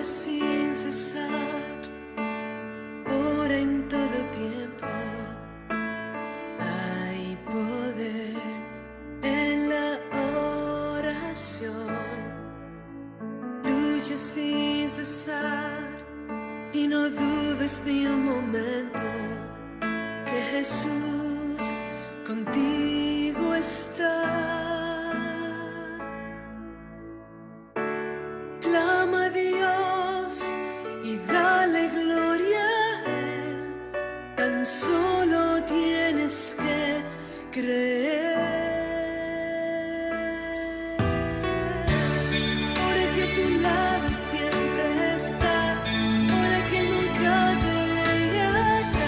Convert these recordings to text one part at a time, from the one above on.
sin cesar, ora en todo tiempo. Hay poder en la oración. Lucha sin cesar y no dudes ni un momento que Jesús contigo está. Clama a Dios y dale gloria a Él. Tan solo tienes que creer. Ora que a tu lado siempre está. Ora que nunca te dejará.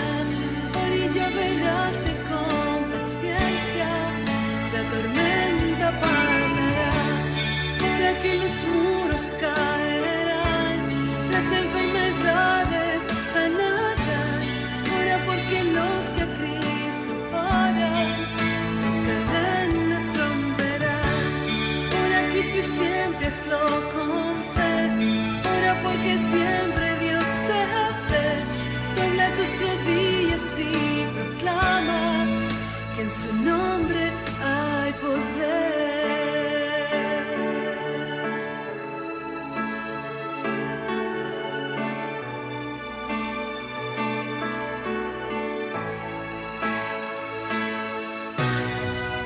Ora y ya verás que con paciencia la tormenta pasará. Ora que los muros caerán, las enfermedades sanarán. Ora porque los que a Cristo oran, sus cadenas romperán. Ora a Cristo y siempre hazlo con fe. Ora porque siempre Dios te ve. Dobla tus rodillas y proclama que en su nombre hay poder.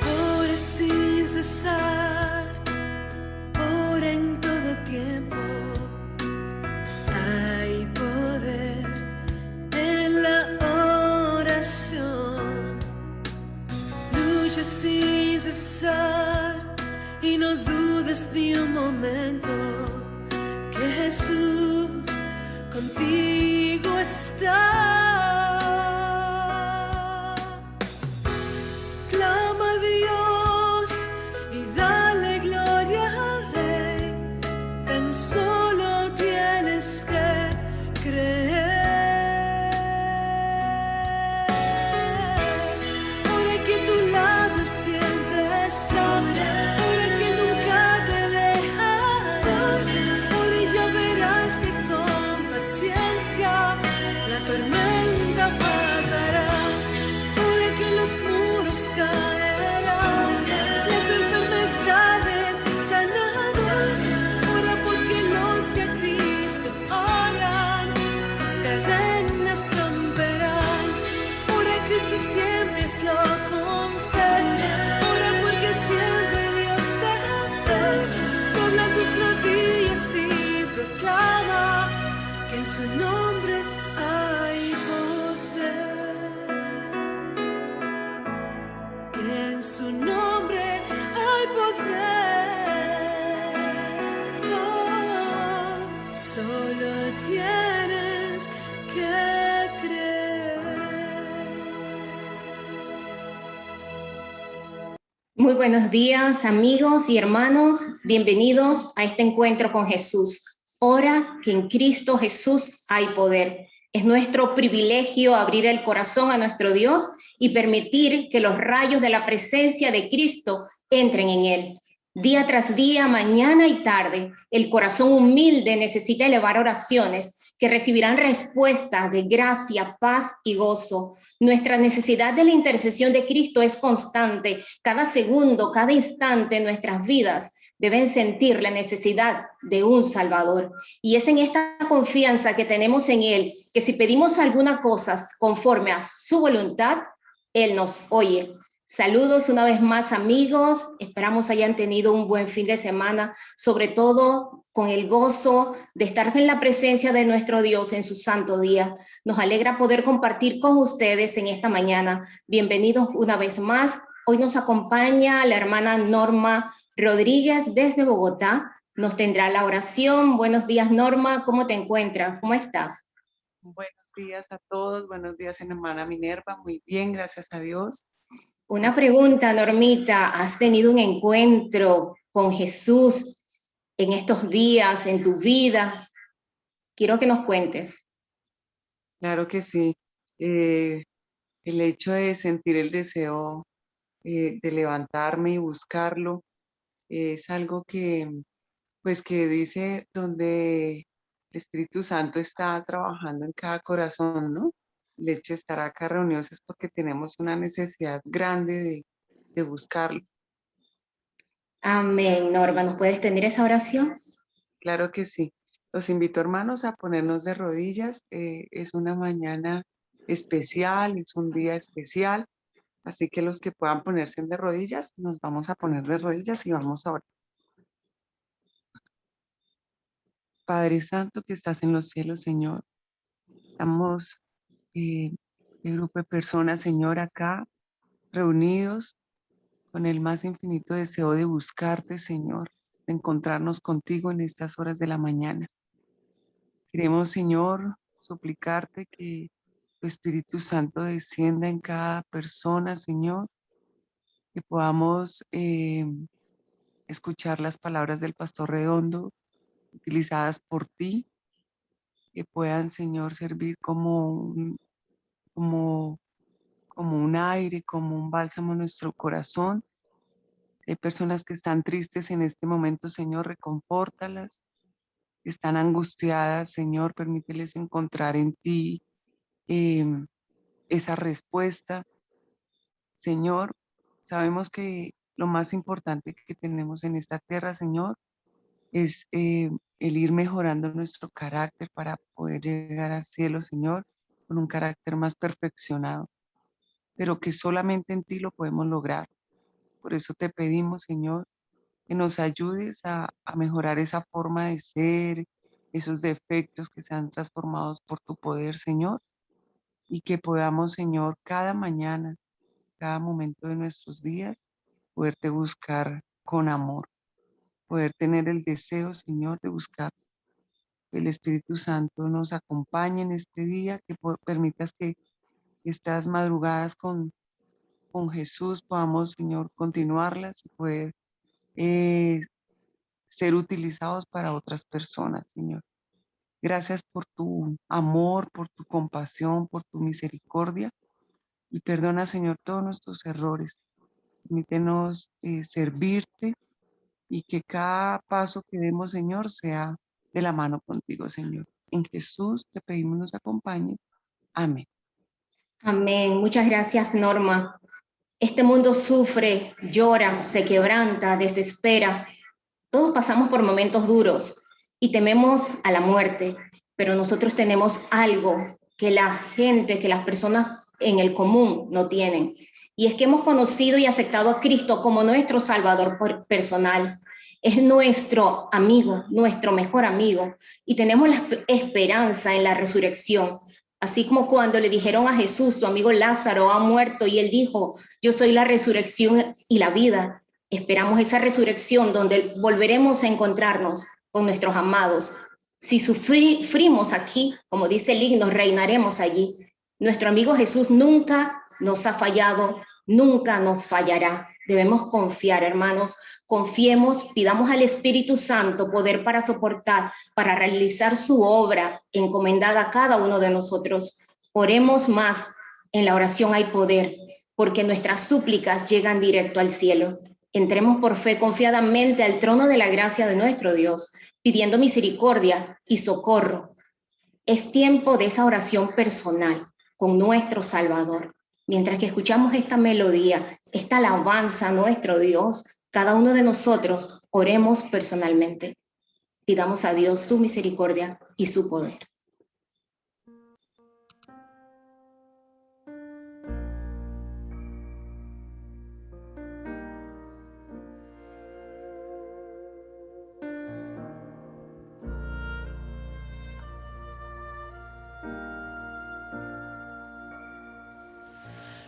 Ora sin cesar, ora en todo tiempo. Hay poder en la oración. Lucha sin cesar y no dudes ni un momento que Jesús contigo está. Clama a Dios y dale gloria al Rey. Tan solo tienes que creer. Ora que a tu lado siempre está. Ora que nunca te dejará. Ora y ya verás que con paciencia la tormenta pasará. Ora que los muros caerán, las enfermedades sanarán. Ora porque los que a Cristo oran, sus cadenas romperán. Ora a Cristo y siempre hazlo con fe. Ora porque siempre Dios te ve. Dobla tus rodillas y proclama que en su nombre hay poder. Que en su nombre hay poder. Oh, solo tienes que creer. Muy buenos días, amigos y hermanos. Bienvenidos a este encuentro con Jesús. Ora que en Cristo Jesús hay poder. Es nuestro privilegio abrir el corazón a nuestro Dios y permitir que los rayos de la presencia de Cristo entren en él. Día tras día, mañana y tarde, el corazón humilde necesita elevar oraciones que recibirán respuesta de gracia, paz y gozo. Nuestra necesidad de la intercesión de Cristo es constante. Cada segundo, cada instante en nuestras vidas deben sentir la necesidad de un Salvador. Y es en esta confianza que tenemos en Él, que si pedimos alguna cosa conforme a su voluntad, Él nos oye. Saludos una vez más, amigos. Esperamos hayan tenido un buen fin de semana, sobre todo con el gozo de estar en la presencia de nuestro Dios en su santo día. Nos alegra poder compartir con ustedes en esta mañana. Bienvenidos una vez más. Hoy nos acompaña la hermana Norma Rodríguez desde Bogotá. Nos tendrá la oración. Buenos días, Norma. ¿Cómo te encuentras? ¿Cómo estás? Buenos días a todos. Buenos días, hermana Minerva. Muy bien, gracias a Dios. Una pregunta, Normita. ¿Has tenido un encuentro con Jesús en estos días, en tu vida? Quiero que nos cuentes. Claro que sí. El hecho de sentir el deseo de levantarme y buscarlo es algo que, pues, que dice donde el Espíritu Santo está trabajando en cada corazón, ¿no? El hecho de estar acá reunidos es porque tenemos una necesidad grande de buscarlo. Amén. Norma, ¿nos puedes tener esa oración? Claro que sí. Los invito, hermanos, a ponernos de rodillas. Es una mañana especial, es un día especial. Así que los que puedan ponerse de rodillas, nos vamos a poner de rodillas y vamos a orar. Padre Santo que estás en los cielos, Señor, estamos el grupo de personas, Señor, acá reunidos con el más infinito deseo de buscarte, Señor, de encontrarnos contigo en estas horas de la mañana. Queremos, Señor, suplicarte que tu Espíritu Santo descienda en cada persona, Señor, que podamos escuchar las palabras del Pastor Redondo utilizadas por ti, que puedan, Señor, servir como como un aire, como un bálsamo en nuestro corazón. Hay personas que están tristes en este momento, Señor, reconfórtalas. Están angustiadas, Señor, permíteles encontrar en ti esa respuesta. Señor, sabemos que lo más importante que tenemos en esta tierra, Señor, es el ir mejorando nuestro carácter para poder llegar al cielo, Señor, con un carácter más perfeccionado, pero que solamente en ti lo podemos lograr. Por eso te pedimos, Señor, que nos ayudes a mejorar esa forma de ser, esos defectos que sean transformados por tu poder, Señor, y que podamos, Señor, cada mañana, cada momento de nuestros días, poderte buscar con amor, poder tener el deseo, Señor, de buscar. Que el Espíritu Santo nos acompañe en este día, que permitas que estas madrugadas con Jesús podamos, Señor, continuarlas y poder eh, ser utilizados para otras personas, Señor. Gracias por tu amor, por tu compasión, por tu misericordia y perdona, Señor, todos nuestros errores. Permítenos servirte y que cada paso que demos, Señor, sea de la mano contigo, Señor. En Jesús te pedimos nos acompañes. Amén. Amén. Muchas gracias, Norma. Este mundo sufre, llora, se quebranta, desespera. Todos pasamos por momentos duros y tememos a la muerte, pero nosotros tenemos algo que la gente, que las personas en el común no tienen. Y es que hemos conocido y aceptado a Cristo como nuestro Salvador personal. Es nuestro amigo, nuestro mejor amigo. Y tenemos la esperanza en la resurrección. Así como cuando le dijeron a Jesús, tu amigo Lázaro ha muerto, y él dijo, yo soy la resurrección y la vida. Esperamos esa resurrección donde volveremos a encontrarnos con nuestros amados. Si sufrimos aquí, como dice el himno, reinaremos allí. Nuestro amigo Jesús nunca nos ha fallado, nunca nos fallará. Debemos confiar, hermanos. Confiemos, pidamos al Espíritu Santo poder para soportar, para realizar su obra encomendada a cada uno de nosotros. Oremos más, en la oración hay poder, porque nuestras súplicas llegan directo al cielo. Entremos por fe confiadamente al trono de la gracia de nuestro Dios, pidiendo misericordia y socorro. Es tiempo de esa oración personal con nuestro Salvador. Mientras que escuchamos esta melodía, esta alabanza a nuestro Dios, cada uno de nosotros oremos personalmente. Pidamos a Dios su misericordia y su poder.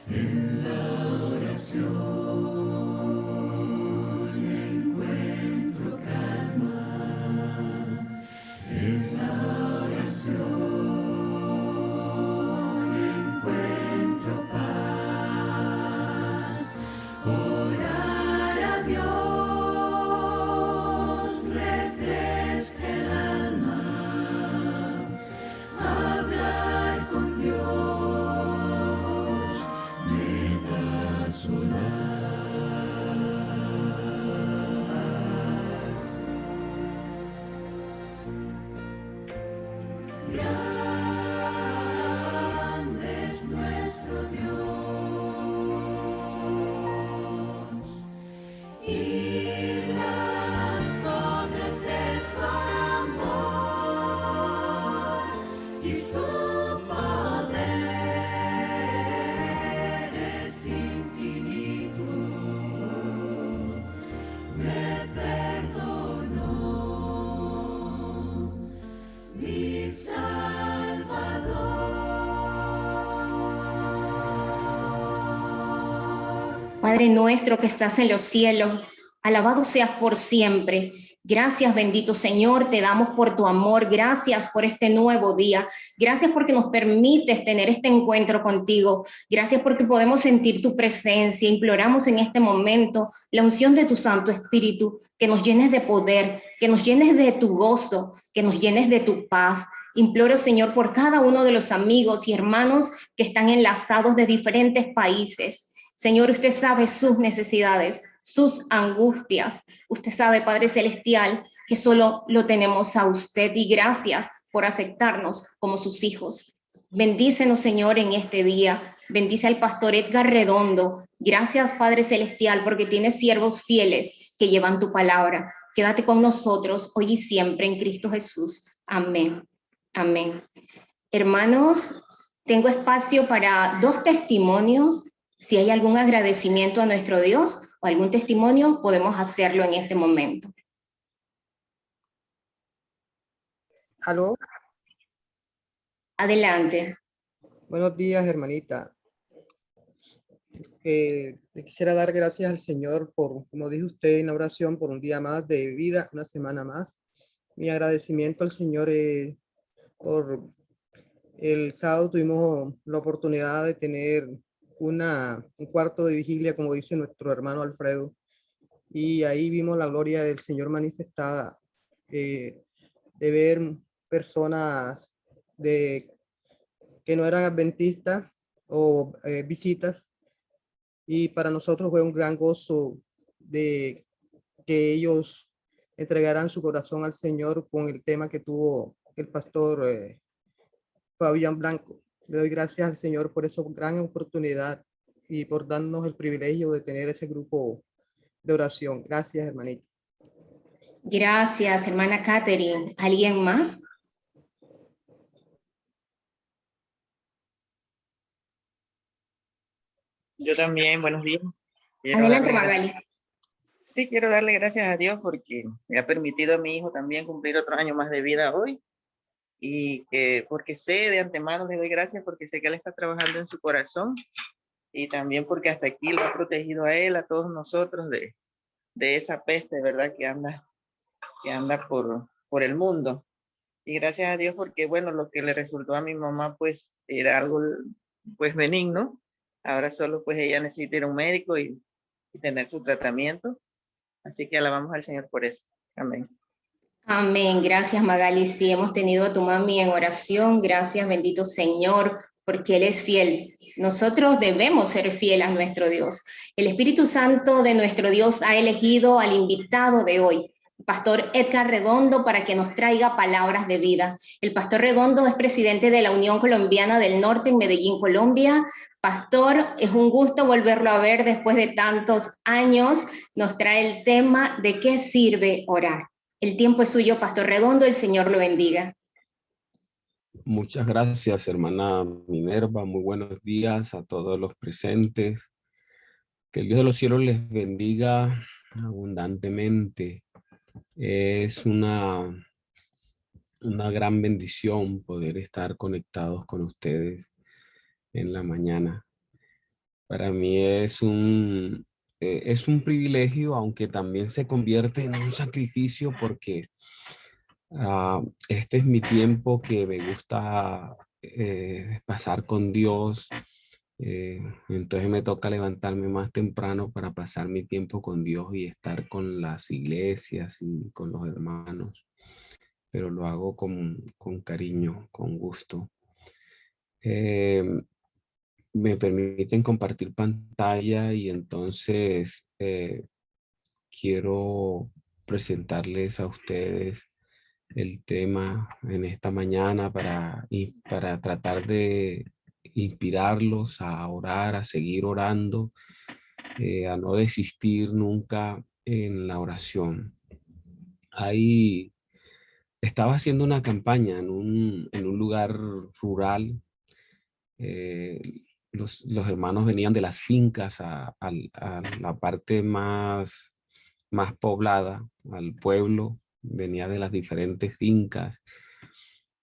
En la oración encuentro calma, en la oración encuentro paz. Orar a Dios refresca el alma, hablar con Dios me da soledad. Padre nuestro que estás en los cielos, alabado seas por siempre. Gracias, bendito Señor, te damos por tu amor, gracias por este nuevo día, gracias porque nos permites tener este encuentro contigo, gracias porque podemos sentir tu presencia, imploramos en este momento la unción de tu Santo Espíritu, que nos llenes de poder, que nos llenes de tu gozo, que nos llenes de tu paz. Imploro, Señor, por cada uno de los amigos y hermanos que están enlazados de diferentes países. Señor, usted sabe sus necesidades, sus angustias. Usted sabe, Padre Celestial, que solo lo tenemos a usted y gracias por aceptarnos como sus hijos. Bendícenos, Señor, en este día. Bendice al pastor Edgar Redondo. Gracias, Padre Celestial, porque tienes siervos fieles que llevan tu palabra. Quédate con nosotros hoy y siempre en Cristo Jesús. Amén. Amén. Hermanos, tengo espacio para 2 testimonios. Si hay algún agradecimiento a nuestro Dios o algún testimonio, podemos hacerlo en este momento. Aló, Adelante. buenos días, hermanita. Le quisiera dar gracias al Señor por, como dijo usted en la oración, por un día más de vida, una semana más. Mi agradecimiento al Señor por el sábado tuvimos la oportunidad de tener un cuarto de vigilia, como dice nuestro hermano Alfredo, y ahí vimos la gloria del Señor manifestada, de ver personas que no eran adventistas o visitas, y para nosotros fue un gran gozo de que ellos entregaran su corazón al Señor con el tema que tuvo el pastor Fabián Blanco. Le doy gracias al Señor por esa gran oportunidad y por darnos el privilegio de tener ese grupo de oración. Gracias, hermanita. Gracias, hermana Catherine. ¿Alguien más? Yo también, buenos días. Adelante, Magali. Sí, quiero darle gracias a Dios porque me ha permitido a mi hijo también cumplir otro año más de vida hoy. Y que porque sé de antemano, le doy gracias porque sé que él está trabajando en su corazón. Y también porque hasta aquí lo ha protegido a él, a todos nosotros de esa peste, ¿verdad? Que anda por el mundo. Y gracias a Dios porque, bueno, lo que le resultó a mi mamá, pues, era algo, pues, benigno. Ahora solo, pues, ella necesita ir a un médico y tener su tratamiento. Así que alabamos al Señor por eso. Amén. Amén. Gracias, Magali. Sí, hemos tenido a tu mami en oración. Gracias, bendito Señor, porque Él es fiel. Nosotros debemos ser fieles a nuestro Dios. El Espíritu Santo de nuestro Dios ha elegido al invitado de hoy, Pastor Edgar Redondo, para que nos traiga palabras de vida. El Pastor Redondo es presidente de la Unión Colombiana del Norte en Medellín, Colombia. Pastor, es un gusto volverlo a ver después de tantos años. Nos trae el tema de qué sirve orar. El tiempo es suyo, Pastor Redondo, el Señor lo bendiga. Muchas gracias, hermana Minerva. Muy buenos días a todos los presentes. Que el Dios de los cielos les bendiga abundantemente. Es una gran bendición poder estar conectados con ustedes en la mañana. Para mí es un privilegio, aunque también se convierte en un sacrificio porque este es mi tiempo que me gusta pasar con Dios. Entonces me toca levantarme más temprano para pasar mi tiempo con Dios y estar con las iglesias y con los hermanos. Pero lo hago con cariño, con gusto. Me permiten compartir pantalla y entonces quiero presentarles a ustedes el tema en esta mañana para tratar de inspirarlos a orar, a seguir orando, a no desistir nunca en la oración. Estaba haciendo una campaña en un lugar rural. Los hermanos venían de las fincas a la parte más poblada, al pueblo. Venía de las diferentes fincas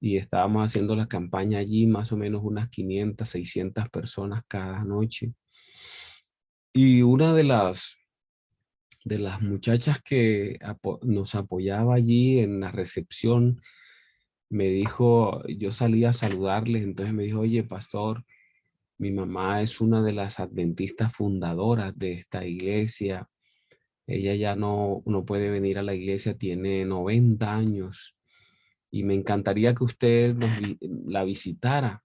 y estábamos haciendo la campaña allí, más o menos unas 500, 600 personas cada noche. Y una de las muchachas que nos apoyaba allí en la recepción me dijo, yo salí a saludarles, entonces me dijo, oye, pastor, mi mamá es una de las adventistas fundadoras de esta iglesia. Ella ya no puede venir a la iglesia, tiene 90 años y me encantaría que usted la visitara,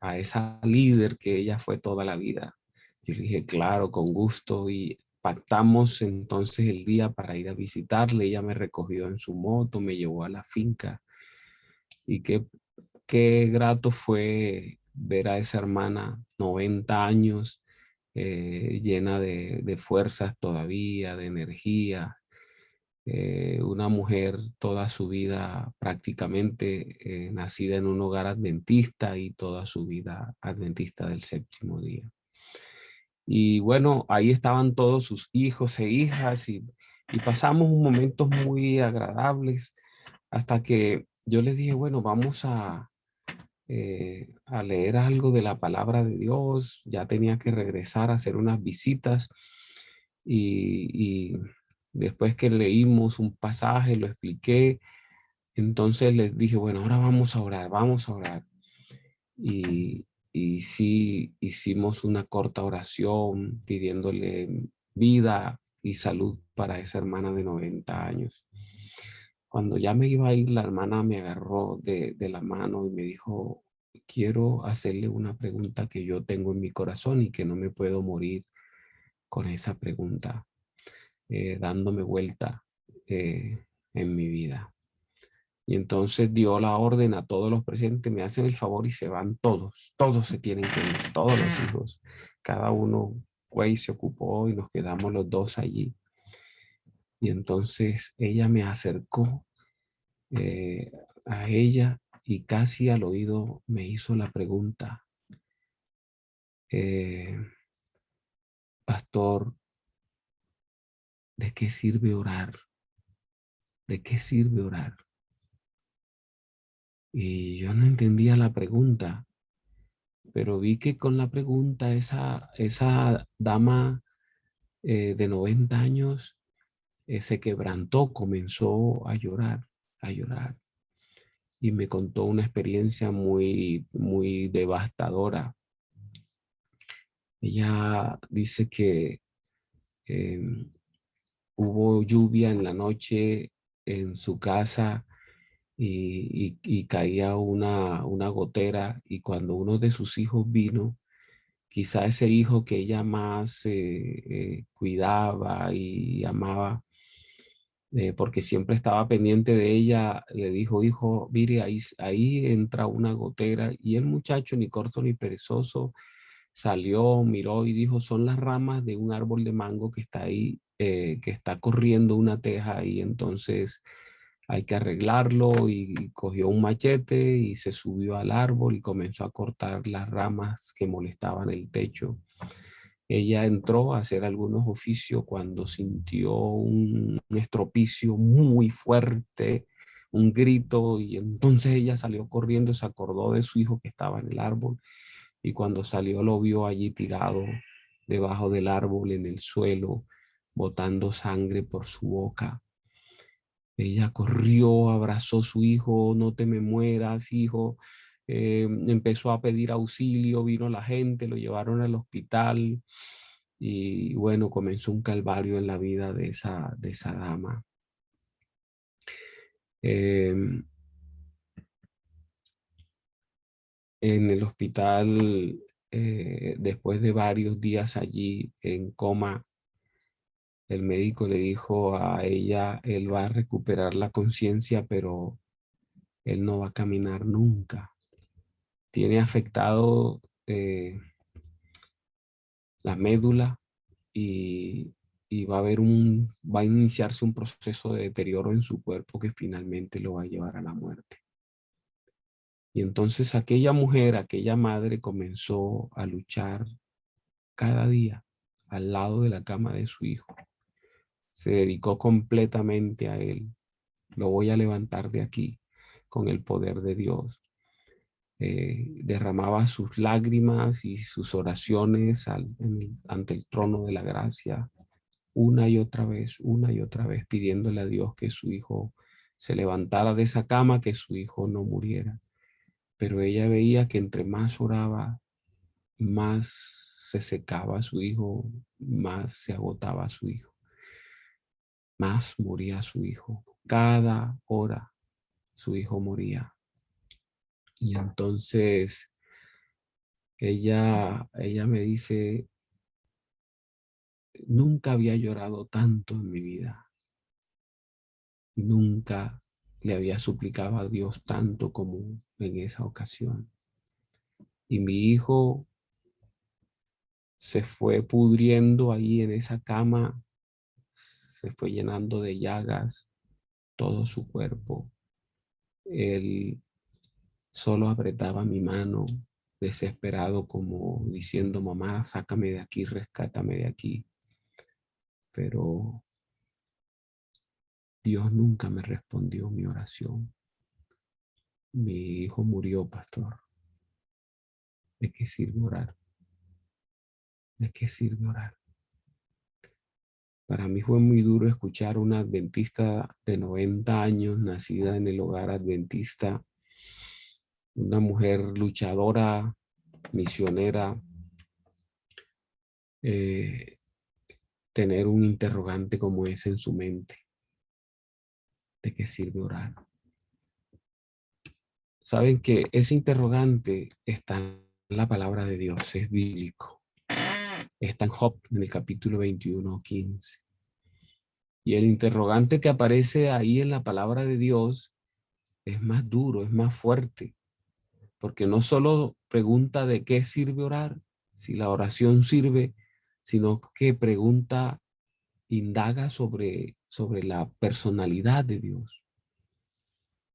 a esa líder que ella fue toda la vida. Yo le dije, claro, con gusto, y pactamos entonces el día para ir a visitarle. Ella me recogió en su moto, me llevó a la finca y qué grato fue ver a esa hermana, 90 años, llena de fuerzas todavía, de energía. Una mujer toda su vida prácticamente nacida en un hogar adventista y toda su vida adventista del séptimo día. Y bueno, ahí estaban todos sus hijos e hijas y pasamos momentos muy agradables hasta que yo les dije, bueno, vamos a leer algo de la palabra de Dios. Ya tenía que regresar a hacer unas visitas y después que leímos un pasaje, lo expliqué, entonces les dije, bueno, ahora vamos a orar, vamos a orar. Y sí, hicimos una corta oración pidiéndole vida y salud para esa hermana de 90 años. Cuando ya me iba a ir, la hermana me agarró de la mano y me dijo, quiero hacerle una pregunta que yo tengo en mi corazón y que no me puedo morir con esa pregunta, dándome vuelta en mi vida. Y entonces dio la orden a todos los presentes, me hacen el favor y se van todos, todos se tienen que ir, todos los hijos, cada uno fue y se ocupó y nos quedamos los dos allí. Y entonces ella me acercó a ella y casi al oído me hizo la pregunta, pastor, ¿de qué sirve orar? ¿De qué sirve orar? Y yo no entendía la pregunta, pero vi que con la pregunta esa dama de 90 años se quebrantó, comenzó a llorar, a llorar. Y me contó una experiencia muy, muy devastadora. Ella dice que hubo lluvia en la noche en su casa y caía una gotera, y cuando uno de sus hijos vino, quizá ese hijo que ella más cuidaba y amaba, porque siempre estaba pendiente de ella, le dijo, hijo, mire, ahí entra una gotera, y el muchacho, ni corto ni perezoso, salió, miró y dijo, son las ramas de un árbol de mango que está ahí, que está corriendo una teja, y entonces hay que arreglarlo, y cogió un machete y se subió al árbol y comenzó a cortar las ramas que molestaban el techo. Ella entró a hacer algunos oficios cuando sintió un estropicio muy fuerte, un grito, y entonces ella salió corriendo, se acordó de su hijo que estaba en el árbol, y cuando salió lo vio allí tirado debajo del árbol en el suelo, botando sangre por su boca. Ella corrió, abrazó a su hijo, no te me mueras, hijo. Empezó a pedir auxilio, vino la gente, lo llevaron al hospital y bueno, comenzó un calvario en la vida de esa dama. En el hospital, después de varios días allí en coma, el médico le dijo a ella, él va a recuperar la conciencia, pero él no va a caminar nunca. Tiene afectado la médula y va a iniciarse un proceso de deterioro en su cuerpo que finalmente lo va a llevar a la muerte. Y entonces aquella mujer, aquella madre comenzó a luchar cada día al lado de la cama de su hijo. Se dedicó completamente a él. Lo voy a levantar de aquí con el poder de Dios. derramaba sus lágrimas y sus oraciones ante el trono de la gracia, una y otra vez, pidiéndole a Dios que su hijo se levantara de esa cama, que su hijo no muriera. Pero ella veía que entre más oraba, más se secaba su hijo, más se agotaba su hijo, más moría su hijo. Cada hora su hijo moría. Y entonces ella me dice, nunca había llorado tanto en mi vida. Nunca le había suplicado a Dios tanto como en esa ocasión. Y mi hijo se fue pudriendo ahí en esa cama, se fue llenando de llagas todo su cuerpo. Él solo apretaba mi mano, desesperado, como diciendo, mamá, sácame de aquí, rescátame de aquí. Pero Dios nunca me respondió mi oración. Mi hijo murió, pastor. ¿De qué sirve orar? ¿De qué sirve orar? Para mí fue muy duro escuchar a una adventista de 90 años, nacida en el hogar adventista, una mujer luchadora, misionera, tener un interrogante como ese en su mente. ¿De qué sirve orar? Saben que ese interrogante está en la palabra de Dios, es bíblico. Está en Job, en el capítulo 21:15. Y el interrogante que aparece ahí en la palabra de Dios es más duro, es más fuerte. Porque no solo pregunta de qué sirve orar, si la oración sirve, sino que pregunta, indaga sobre la personalidad de Dios.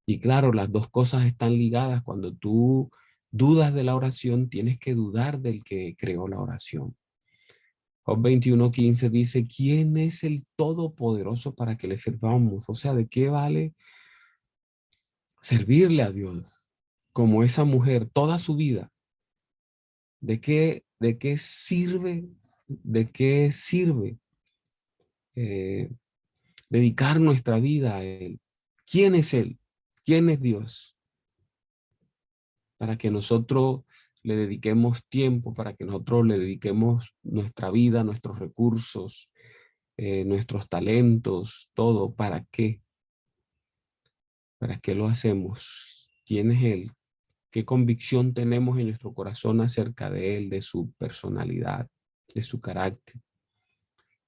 Y claro, las dos cosas están ligadas. Cuando tú dudas de la oración, tienes que dudar del que creó la oración. Job 21:15 dice, ¿quién es el Todopoderoso para que le sirvamos? O sea, ¿de qué vale servirle a Dios como esa mujer toda su vida? ¿De qué sirve? ¿De qué sirve dedicar nuestra vida a Él? ¿Quién es Él? ¿Quién es Dios? Para que nosotros le dediquemos tiempo, para que nosotros le dediquemos nuestra vida, nuestros recursos, nuestros talentos, todo. ¿Para qué? ¿Para qué lo hacemos? ¿Quién es Él? ¿Qué convicción tenemos en nuestro corazón acerca de Él, de su personalidad, de su carácter?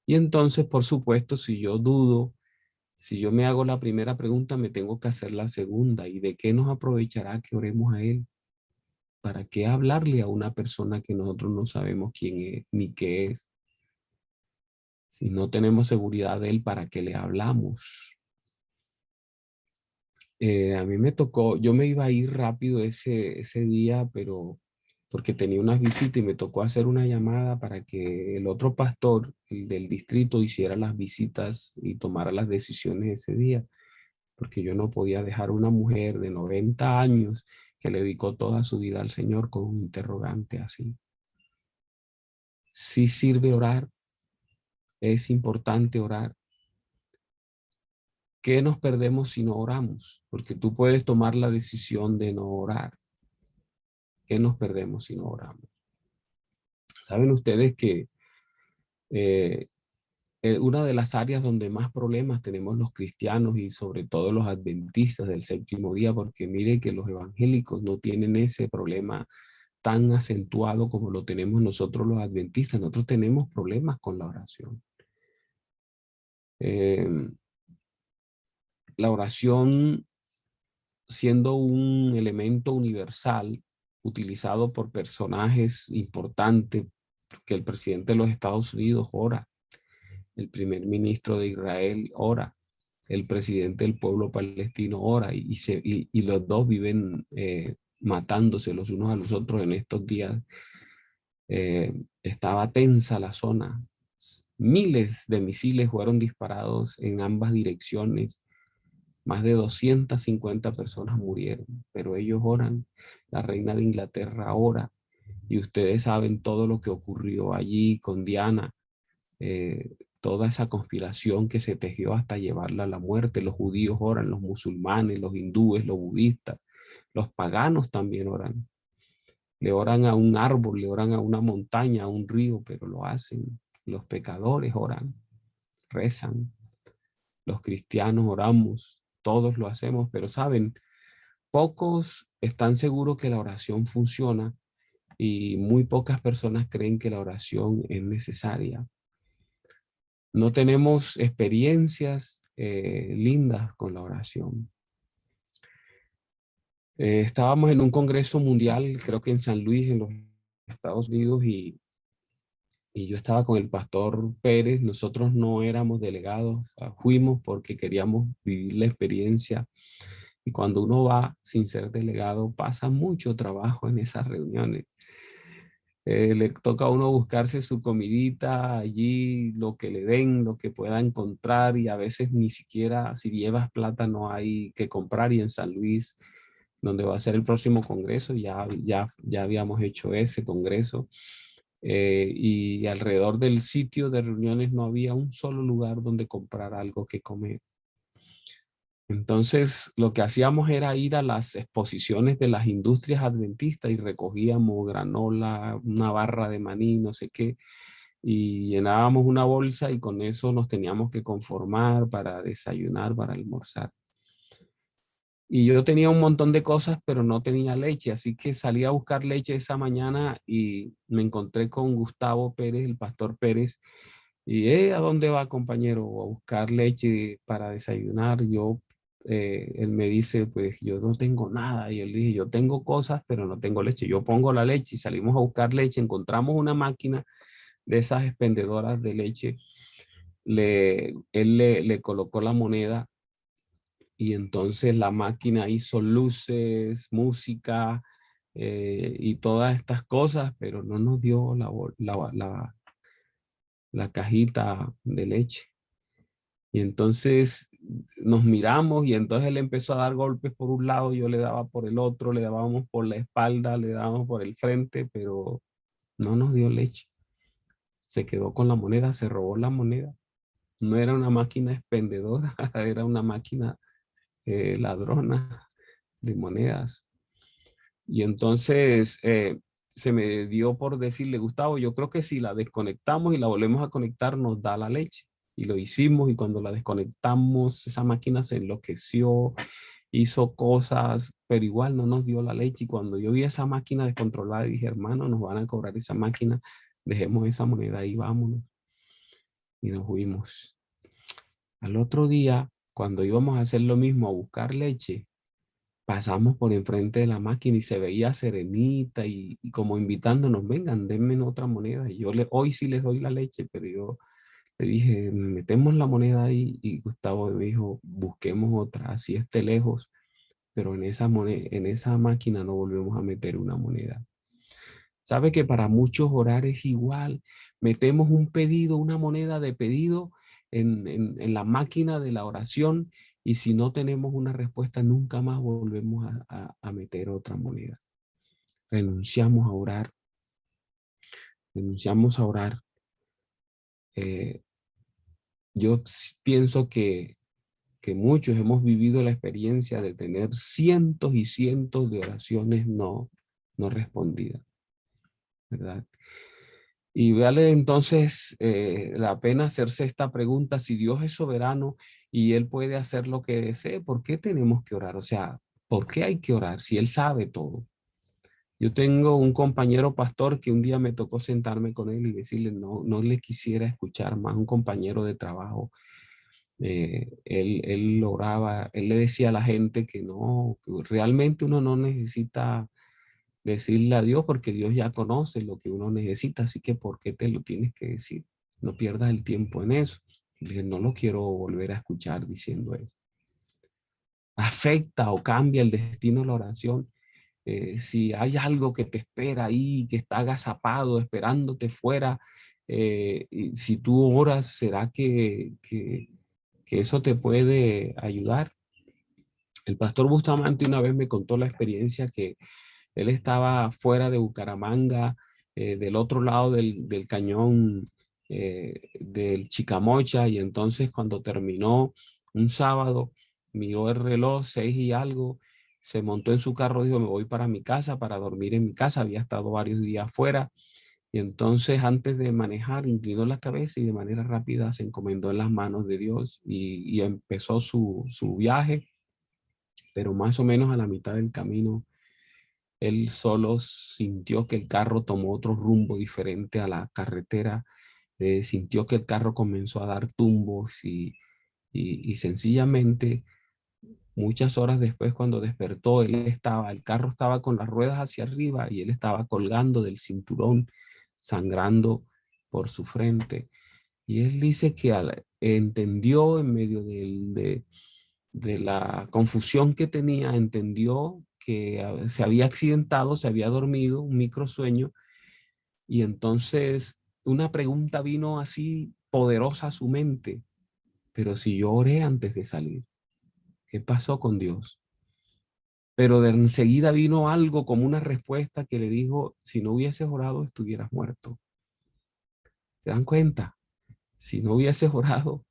Y entonces, por supuesto, si yo dudo, si yo me hago la primera pregunta, me tengo que hacer la segunda. ¿Y de qué nos aprovechará que oremos a Él? ¿Para qué hablarle a una persona que nosotros no sabemos quién es ni qué es? Si no tenemos seguridad de Él, ¿para qué le hablamos? A mí me tocó, yo me iba a ir rápido ese día, pero porque tenía unas visitas y me tocó hacer una llamada para que el otro pastor, el del distrito, hiciera las visitas y tomara las decisiones ese día, porque yo no podía dejar a una mujer de 90 años que le dedicó toda su vida al Señor con un interrogante así. Sí sirve orar, es importante orar. ¿Qué nos perdemos si no oramos? Porque tú puedes tomar la decisión de no orar. ¿Qué nos perdemos si no oramos? Saben ustedes que una de las áreas donde más problemas tenemos los cristianos y sobre todo los adventistas del séptimo día, porque mire que los evangélicos no tienen ese problema tan acentuado como lo tenemos nosotros los adventistas. Nosotros tenemos problemas con la oración. La oración, siendo un elemento universal utilizado por personajes importantes, que el presidente de los Estados Unidos ora, el primer ministro de Israel ora, el presidente del pueblo palestino ora, y los dos viven matándose los unos a los otros en estos días. Estaba tensa la zona. Miles de misiles fueron disparados en ambas direcciones. Más de 250 personas murieron, pero ellos oran, la reina de Inglaterra ora, y ustedes saben todo lo que ocurrió allí con Diana, toda esa conspiración que se tejió hasta llevarla a la muerte. Los judíos oran, los musulmanes, los hindúes, los budistas, los paganos también oran. Le oran a un árbol, le oran a una montaña, a un río, pero lo hacen. Los pecadores oran, rezan. Los cristianos oramos, todos lo hacemos, pero saben, pocos están seguros que la oración funciona y muy pocas personas creen que la oración es necesaria. No tenemos experiencias lindas con la oración. Estábamos en un congreso mundial, creo que en San Luis, en los Estados Unidos, y yo estaba con el pastor Pérez. Nosotros no éramos delegados, fuimos porque queríamos vivir la experiencia. Y cuando uno va sin ser delegado, pasa mucho trabajo en esas reuniones. Le toca a uno buscarse su comidita allí, lo que le den, lo que pueda encontrar, y a veces ni siquiera, si llevas plata, no hay que comprar. Y en San Luis, donde va a ser el próximo congreso, ya habíamos hecho ese congreso, y alrededor del sitio de reuniones no había un solo lugar donde comprar algo que comer. Entonces, lo que hacíamos era ir a las exposiciones de las industrias adventistas y recogíamos granola, una barra de maní, no sé qué, y llenábamos una bolsa y con eso nos teníamos que conformar para desayunar, para almorzar. Y yo tenía un montón de cosas, pero no tenía leche, así que salí a buscar leche esa mañana y me encontré con Gustavo Pérez, el pastor Pérez, y ¿a dónde va, compañero? A buscar leche para desayunar. Él me dice, pues yo no tengo nada. Y yo le dije, yo tengo cosas, pero no tengo leche. Yo pongo la leche, y salimos a buscar leche. Encontramos una máquina de esas expendedoras de leche. Él le colocó la moneda, y entonces la máquina hizo luces, música, y todas estas cosas, pero no nos dio la cajita de leche. Y entonces nos miramos, y entonces él empezó a dar golpes por un lado, yo le daba por el otro, le dábamos por la espalda, le dábamos por el frente, pero no nos dio leche. Se quedó con la moneda, se robó la moneda. No era una máquina expendedora, era una máquina ladrona de monedas. Y entonces se me dio por decirle, Gustavo, yo creo que si la desconectamos y la volvemos a conectar, nos da la leche. Y lo hicimos, y cuando la desconectamos, esa máquina se enloqueció, hizo cosas, pero igual no nos dio la leche. Y cuando yo vi esa máquina descontrolada, dije, hermano, nos van a cobrar esa máquina, dejemos esa moneda ahí, vámonos. Y nos fuimos. Al otro día, cuando íbamos a hacer lo mismo, a buscar leche, pasamos por enfrente de la máquina y se veía serenita y como invitándonos, vengan, denme otra moneda. Y yo hoy sí les doy la leche, pero yo le dije, metemos la moneda ahí, y Gustavo me dijo, busquemos otra, así esté lejos, pero en esa máquina no volvemos a meter una moneda. ¿Sabe que para muchos orar es igual? Metemos un pedido, una moneda de pedido en la máquina de la oración, y si no tenemos una respuesta, nunca más volvemos a meter otra moneda. Renunciamos a orar. Renunciamos a orar. Yo pienso que muchos hemos vivido la experiencia de tener cientos y cientos de oraciones no respondidas, ¿verdad? Y vale entonces la pena hacerse esta pregunta: si Dios es soberano y Él puede hacer lo que desee, ¿por qué tenemos que orar? O sea, ¿por qué hay que orar si Él sabe todo? Yo tengo un compañero pastor que un día me tocó sentarme con él y decirle, no le quisiera escuchar más, un compañero de trabajo. Él oraba, él le decía a la gente que no, que realmente uno no necesita decirle a Dios, porque Dios ya conoce lo que uno necesita, así que ¿por qué te lo tienes que decir? No pierdas el tiempo en eso. Y le dije, no lo quiero volver a escuchar diciendo eso. Afecta o cambia el destino de la oración. Si hay algo que te espera ahí, que está agazapado, esperándote fuera, y si tú oras, ¿será que eso te puede ayudar? El pastor Bustamante una vez me contó la experiencia que él estaba fuera de Bucaramanga, del otro lado del cañón del Chicamocha, y entonces cuando terminó un sábado, miró el reloj, 6 y algo, se montó en su carro, dijo, me voy para mi casa, para dormir en mi casa, había estado varios días fuera, y entonces antes de manejar, inclinó la cabeza y de manera rápida se encomendó en las manos de Dios y empezó su viaje, pero más o menos a la mitad del camino, él solo sintió que el carro tomó otro rumbo diferente a la carretera, sintió que el carro comenzó a dar tumbos y sencillamente muchas horas después cuando despertó, el carro estaba con las ruedas hacia arriba y él estaba colgando del cinturón, sangrando por su frente. Y él dice que entendió en medio de la confusión que tenía, entendió que se había accidentado, se había dormido, un microsueño, y entonces una pregunta vino así poderosa a su mente, pero si yo oré antes de salir, ¿qué pasó con Dios? Pero de enseguida vino algo como una respuesta que le dijo, si no hubieses orado, estuvieras muerto. ¿Se dan cuenta? Si no hubieses orado,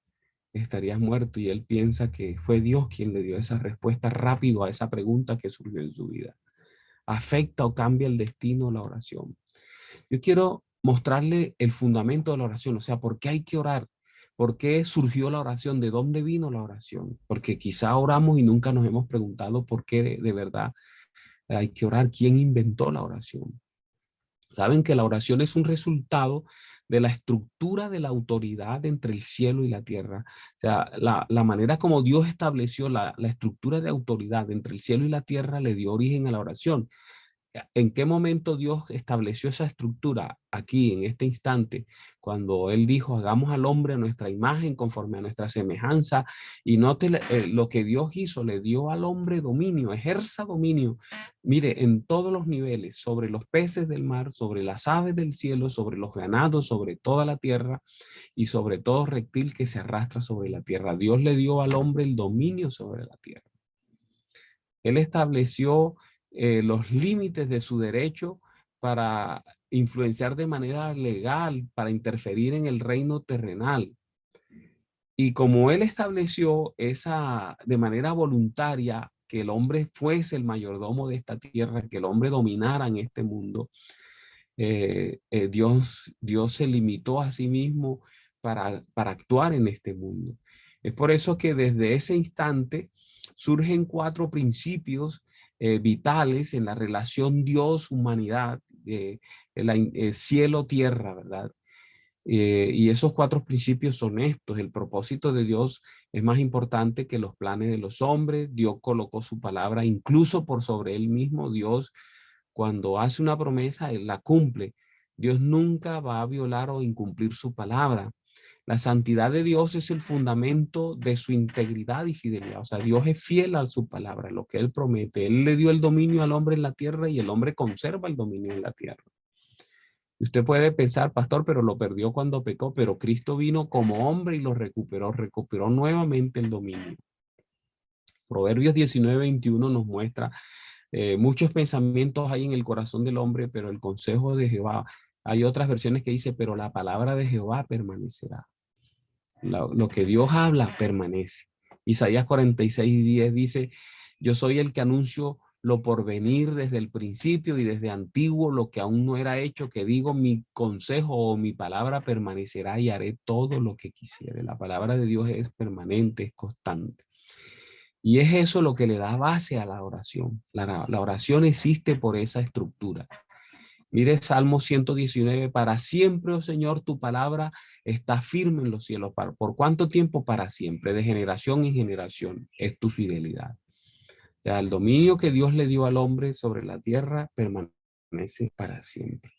estarías muerto, y él piensa que fue Dios quien le dio esa respuesta rápido a esa pregunta que surgió en su vida. ¿Afecta o cambia el destino la oración? Yo quiero mostrarle el fundamento de la oración, o sea, ¿por qué hay que orar? ¿Por qué surgió la oración? ¿De dónde vino la oración? Porque quizá oramos y nunca nos hemos preguntado por qué de verdad hay que orar. ¿Quién inventó la oración? Saben que la oración es un resultado de la estructura de la autoridad entre el cielo y la tierra. O sea, la manera como Dios estableció la estructura de autoridad entre el cielo y la tierra le dio origen a la oración. ¿En qué momento Dios estableció esa estructura? Aquí, en este instante, cuando Él dijo, hagamos al hombre a nuestra imagen, conforme a nuestra semejanza, y note lo que Dios hizo, le dio al hombre dominio, ejerza dominio, mire, en todos los niveles, sobre los peces del mar, sobre las aves del cielo, sobre los ganados, sobre toda la tierra, y sobre todo reptil que se arrastra sobre la tierra. Dios le dio al hombre el dominio sobre la tierra. Él estableció los límites de su derecho para influenciar de manera legal, para interferir en el reino terrenal. Y como él estableció esa de manera voluntaria que el hombre fuese el mayordomo de esta tierra, que el hombre dominara en este mundo, Dios se limitó a sí mismo para actuar en este mundo. Es por eso que desde ese instante surgen 4 principios vitales en la relación Dios-humanidad, cielo-tierra, ¿verdad? Y esos 4 principios son estos. El propósito de Dios es más importante que los planes de los hombres. Dios colocó su palabra incluso por sobre él mismo. Dios, cuando hace una promesa, él la cumple. Dios nunca va a violar o incumplir su palabra. La santidad de Dios es el fundamento de su integridad y fidelidad. O sea, Dios es fiel a su palabra, lo que Él promete. Él le dio el dominio al hombre en la tierra y el hombre conserva el dominio en la tierra. Usted puede pensar, pastor, pero lo perdió cuando pecó, pero Cristo vino como hombre y lo recuperó nuevamente el dominio. Proverbios 19:21 nos muestra muchos pensamientos hay en el corazón del hombre, pero el consejo de Jehová. Hay otras versiones que dice, pero la palabra de Jehová permanecerá. Lo que Dios habla permanece. Isaías 46:10 dice, yo soy el que anuncio lo por venir desde el principio y desde antiguo, lo que aún no era hecho, que digo, mi consejo o mi palabra permanecerá y haré todo lo que quisiere. La palabra de Dios es permanente, es constante. Y es eso lo que le da base a la oración. La oración existe por esa estructura. Mire Salmo 119, para siempre, oh Señor, tu palabra está firme en los cielos. ¿Por cuánto tiempo? Para siempre, de generación en generación, es tu fidelidad. O sea, el dominio que Dios le dio al hombre sobre la tierra permanece para siempre.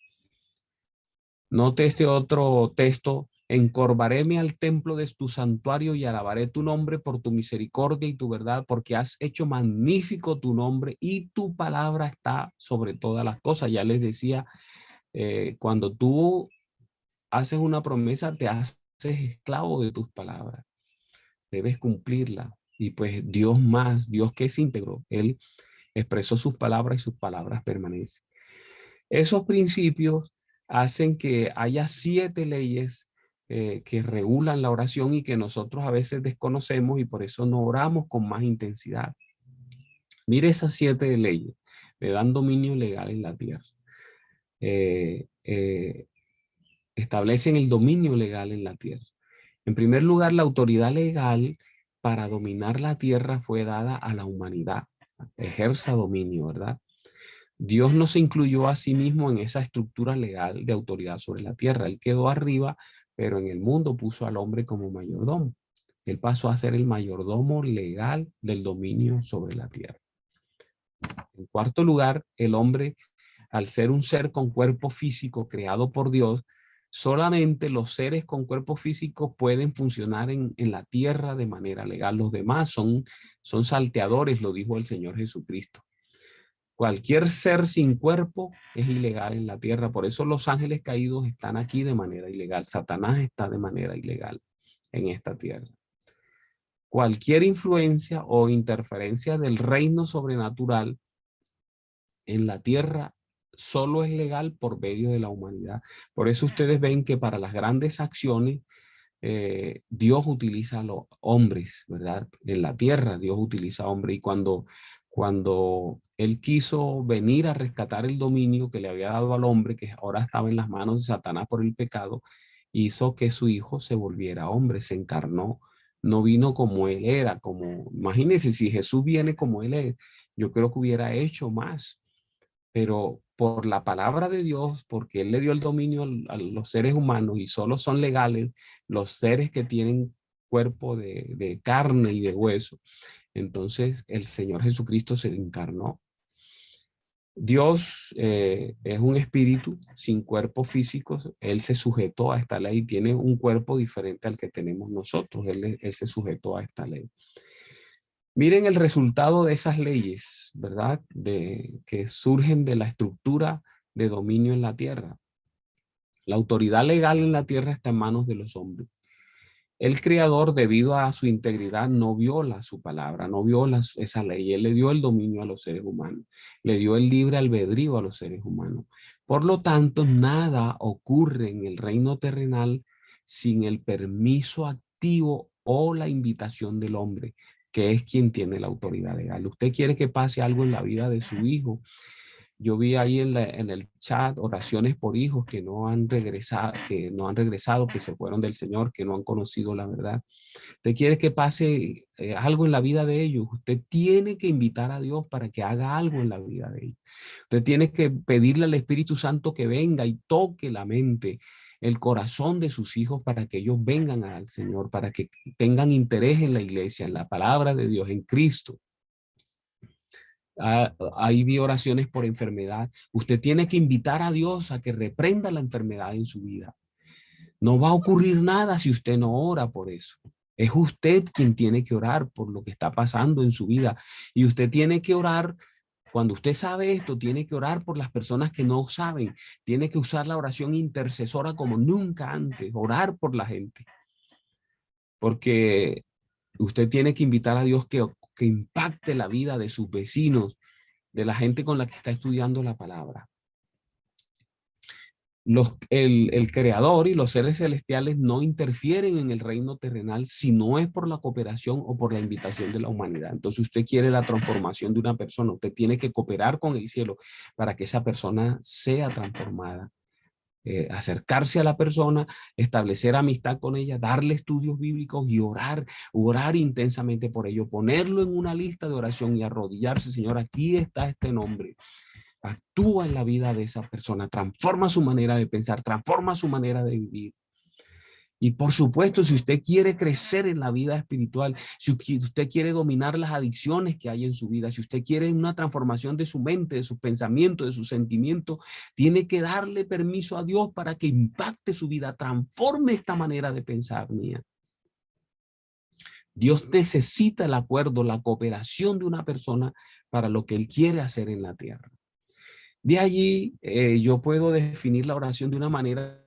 Note este otro texto, encorvaréme al templo de tu santuario y alabaré tu nombre por tu misericordia y tu verdad, porque has hecho magnífico tu nombre y tu palabra está sobre todas las cosas. Ya les decía, cuando tú haces una promesa, te haces esclavo de tus palabras. Debes cumplirla. Y pues Dios más, Dios que es íntegro, Él expresó sus palabras y sus palabras permanecen. Esos principios hacen que haya 7 leyes que regulan la oración y que nosotros a veces desconocemos y por eso no oramos con más intensidad. Mire esas 7 leyes, le dan dominio legal en la tierra. Establecen el dominio legal en la tierra. En primer lugar, la autoridad legal para dominar la tierra fue dada a la humanidad. Ejerza dominio, ¿verdad? Dios no se incluyó a sí mismo en esa estructura legal de autoridad sobre la tierra. Él quedó arriba, pero en el mundo puso al hombre como mayordomo. Él pasó a ser el mayordomo legal del dominio sobre la tierra. En cuarto lugar, el hombre, al ser un ser con cuerpo físico creado por Dios, solamente los seres con cuerpo físico pueden funcionar en la tierra de manera legal. Los demás son salteadores, lo dijo el Señor Jesucristo. Cualquier ser sin cuerpo es ilegal en la tierra. Por eso los ángeles caídos están aquí de manera ilegal. Satanás está de manera ilegal en esta tierra. Cualquier influencia o interferencia del reino sobrenatural en la tierra solo es legal por medio de la humanidad. Por eso ustedes ven que para las grandes acciones Dios utiliza a los hombres, ¿verdad? En la tierra Dios utiliza a hombres y cuando Él quiso venir a rescatar el dominio que le había dado al hombre, que ahora estaba en las manos de Satanás por el pecado, hizo que su hijo se volviera hombre, se encarnó, no vino como Él era, imagínense si Jesús viene como Él es, yo creo que hubiera hecho más, pero por la palabra de Dios, porque Él le dio el dominio a los seres humanos y solo son legales los seres que tienen cuerpo de carne y de hueso. Entonces el Señor Jesucristo se encarnó. Dios es un espíritu sin cuerpo físico. Él se sujetó a esta ley. Tiene un cuerpo diferente al que tenemos nosotros. Él se sujetó a esta ley. Miren el resultado de esas leyes, ¿verdad? Que surgen de la estructura de dominio en la tierra. La autoridad legal en la tierra está en manos de los hombres. El Creador, debido a su integridad, no viola su palabra, no viola esa ley. Él le dio el dominio a los seres humanos, le dio el libre albedrío a los seres humanos. Por lo tanto, nada ocurre en el reino terrenal sin el permiso activo o la invitación del hombre, que es quien tiene la autoridad legal. Usted quiere que pase algo en la vida de su hijo. Yo vi ahí en el chat oraciones por hijos que no han regresado, que se fueron del Señor, que no han conocido la verdad. Usted quiere que pase algo en la vida de ellos. Usted tiene que invitar a Dios para que haga algo en la vida de ellos. Usted tiene que pedirle al Espíritu Santo que venga y toque la mente, el corazón de sus hijos para que ellos vengan al Señor, para que tengan interés en la iglesia, en la palabra de Dios, en Cristo. Ahí vi oraciones por enfermedad. Usted tiene que invitar a Dios a que reprenda la enfermedad en su vida. No va a ocurrir nada si usted no ora por eso. Es usted quien tiene que orar por lo que está pasando en su vida. Y usted tiene que orar, cuando usted sabe esto, tiene que orar por las personas que no saben. Tiene que usar la oración intercesora como nunca antes. Orar por la gente. Porque usted tiene que invitar a Dios que impacte la vida de sus vecinos, de la gente con la que está estudiando la palabra. El Creador y los seres celestiales no interfieren en el reino terrenal si no es por la cooperación o por la invitación de la humanidad. Entonces usted quiere la transformación de una persona, usted tiene que cooperar con el cielo para que esa persona sea transformada. Acercarse a la persona, establecer amistad con ella, darle estudios bíblicos y orar intensamente por ello, ponerlo en una lista de oración y arrodillarse. Señor, aquí está este nombre. Actúa en la vida de esa persona, transforma su manera de pensar, transforma su manera de vivir. Y por supuesto, si usted quiere crecer en la vida espiritual, si usted quiere dominar las adicciones que hay en su vida, si usted quiere una transformación de su mente, de sus pensamientos, de sus sentimientos, tiene que darle permiso a Dios para que impacte su vida, transforme esta manera de pensar mía. Dios necesita el acuerdo, la cooperación de una persona para lo que Él quiere hacer en la tierra. De allí, yo puedo definir la oración de una manera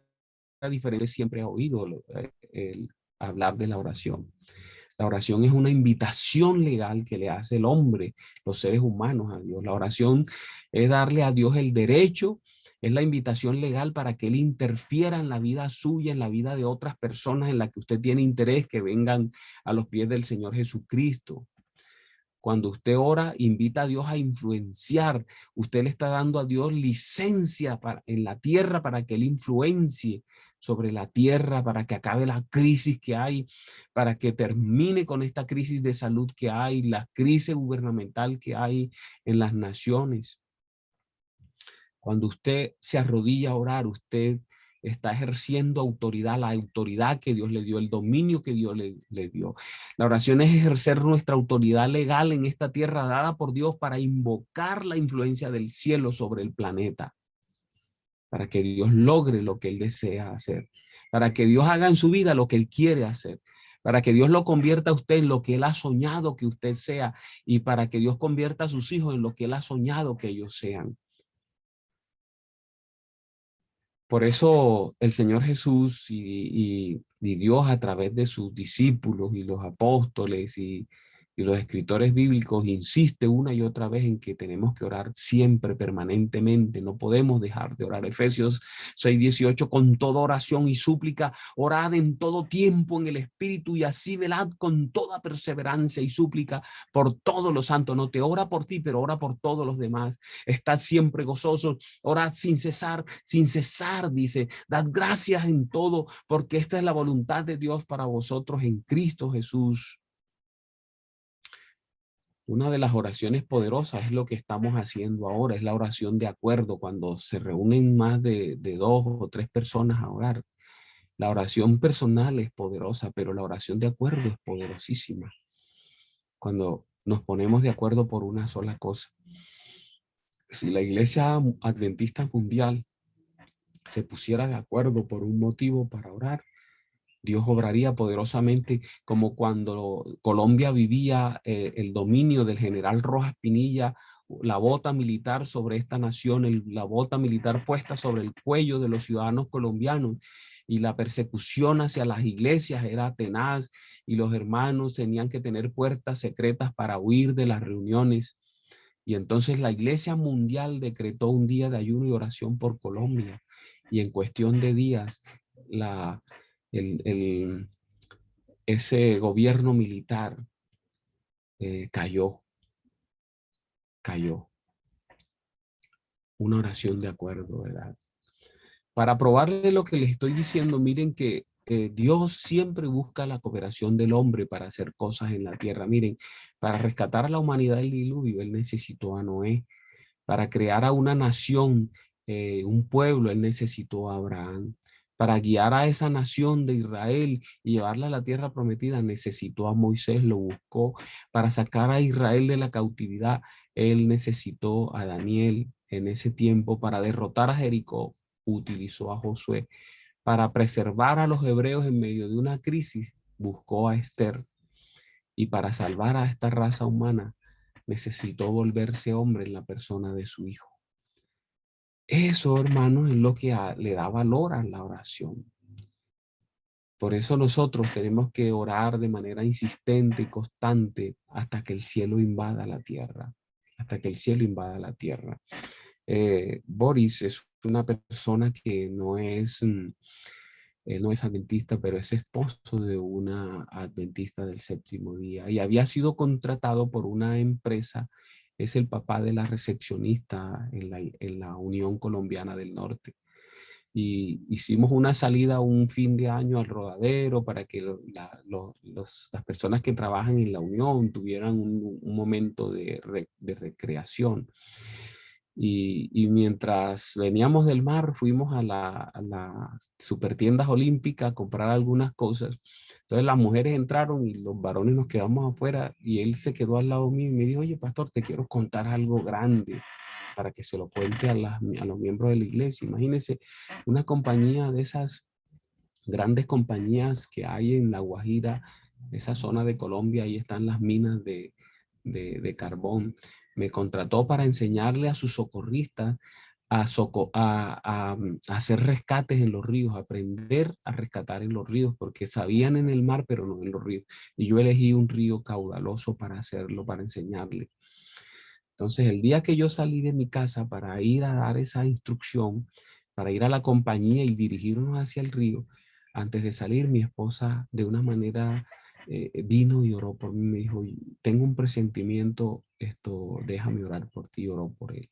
diferente. Siempre he oído el hablar de la oración. La oración es una invitación legal que le hace el hombre, los seres humanos, a Dios. La oración es darle a Dios el derecho, es la invitación legal para que Él interfiera en la vida suya, en la vida de otras personas en las que usted tiene interés, que vengan a los pies del Señor Jesucristo. Cuando usted ora, invita a Dios a influenciar. Usted le está dando a Dios licencia en la tierra para que Él influencie sobre la tierra, para que acabe la crisis que hay, para que termine con esta crisis de salud que hay, la crisis gubernamental que hay en las naciones. Cuando usted se arrodilla a orar, usted está ejerciendo autoridad, la autoridad que Dios le dio, el dominio que Dios le dio. La oración es ejercer nuestra autoridad legal en esta tierra dada por Dios para invocar la influencia del cielo sobre el planeta, para que Dios logre lo que Él desea hacer, para que Dios haga en su vida lo que Él quiere hacer, para que Dios lo convierta a usted en lo que Él ha soñado que usted sea y para que Dios convierta a sus hijos en lo que Él ha soñado que ellos sean. Por eso el Señor Jesús y Dios a través de sus discípulos y los apóstoles y los escritores bíblicos insiste una y otra vez en que tenemos que orar siempre, permanentemente. No podemos dejar de orar. Efesios 6:18, con toda oración y súplica, orad en todo tiempo en el Espíritu y así velad con toda perseverancia y súplica por todos los santos. No te ora por ti, pero ora por todos los demás. Estad siempre gozosos, orad sin cesar, dice, dad gracias en todo, porque esta es la voluntad de Dios para vosotros en Cristo Jesús. Una de las oraciones poderosas es lo que estamos haciendo ahora, es la oración de acuerdo, cuando se reúnen más de 2 o 3 personas a orar. La oración personal es poderosa, pero la oración de acuerdo es poderosísima. Cuando nos ponemos de acuerdo por una sola cosa. Si la Iglesia Adventista Mundial se pusiera de acuerdo por un motivo para orar, Dios obraría poderosamente, como cuando Colombia vivía el dominio del general Rojas Pinilla, la bota militar sobre esta nación, la bota militar puesta sobre el cuello de los ciudadanos colombianos, y la persecución hacia las iglesias era tenaz, y los hermanos tenían que tener puertas secretas para huir de las reuniones. Y entonces la Iglesia Mundial decretó un día de ayuno y oración por Colombia, y en cuestión de días ese gobierno militar cayó. Una oración de acuerdo, ¿verdad? Para probarle lo que les estoy diciendo, miren que Dios siempre busca la cooperación del hombre para hacer cosas en la tierra. Miren, para rescatar a la humanidad del diluvio, Él necesitó a Noé. Para crear a una nación, un pueblo, Él necesitó a Abraham. Para guiar a esa nación de Israel y llevarla a la tierra prometida, necesitó a Moisés, lo buscó. Para sacar a Israel de la cautividad, Él necesitó a Daniel en ese tiempo. Para derrotar a Jericó, utilizó a Josué. Para preservar a los hebreos en medio de una crisis, buscó a Esther. Y para salvar a esta raza humana, necesitó volverse hombre en la persona de su hijo. Eso, hermanos, es lo que le da valor a la oración. Por eso nosotros tenemos que orar de manera insistente y constante hasta que el cielo invada la tierra. Hasta que el cielo invada la tierra. Boris es una persona que no es adventista, pero es esposo de una adventista del séptimo día y había sido contratado por una empresa. Es el papá de la recepcionista en la Unión Colombiana del Norte. Y hicimos una salida un fin de año al Rodadero para que las personas que trabajan en la Unión tuvieran un momento de recreación. Y mientras veníamos del mar, fuimos a las supertiendas olímpicas a comprar algunas cosas. Entonces las mujeres entraron y los varones nos quedamos afuera y él se quedó al lado mío y me dijo, oye, pastor, te quiero contar algo grande para que se lo cuente a los miembros de la iglesia. Imagínense una compañía de esas grandes compañías que hay en La Guajira, esa zona de Colombia, ahí están las minas de carbón. Me contrató para enseñarle a sus socorristas a hacer rescates en los ríos, aprender a rescatar en los ríos, porque sabían en el mar, pero no en los ríos. Y yo elegí un río caudaloso para hacerlo, para enseñarle. Entonces, el día que yo salí de mi casa para ir a dar esa instrucción, para ir a la compañía y dirigirnos hacia el río, antes de salir, mi esposa de una manera vino y oró por mí. Me dijo, tengo un presentimiento, déjame orar por ti. Oró por él.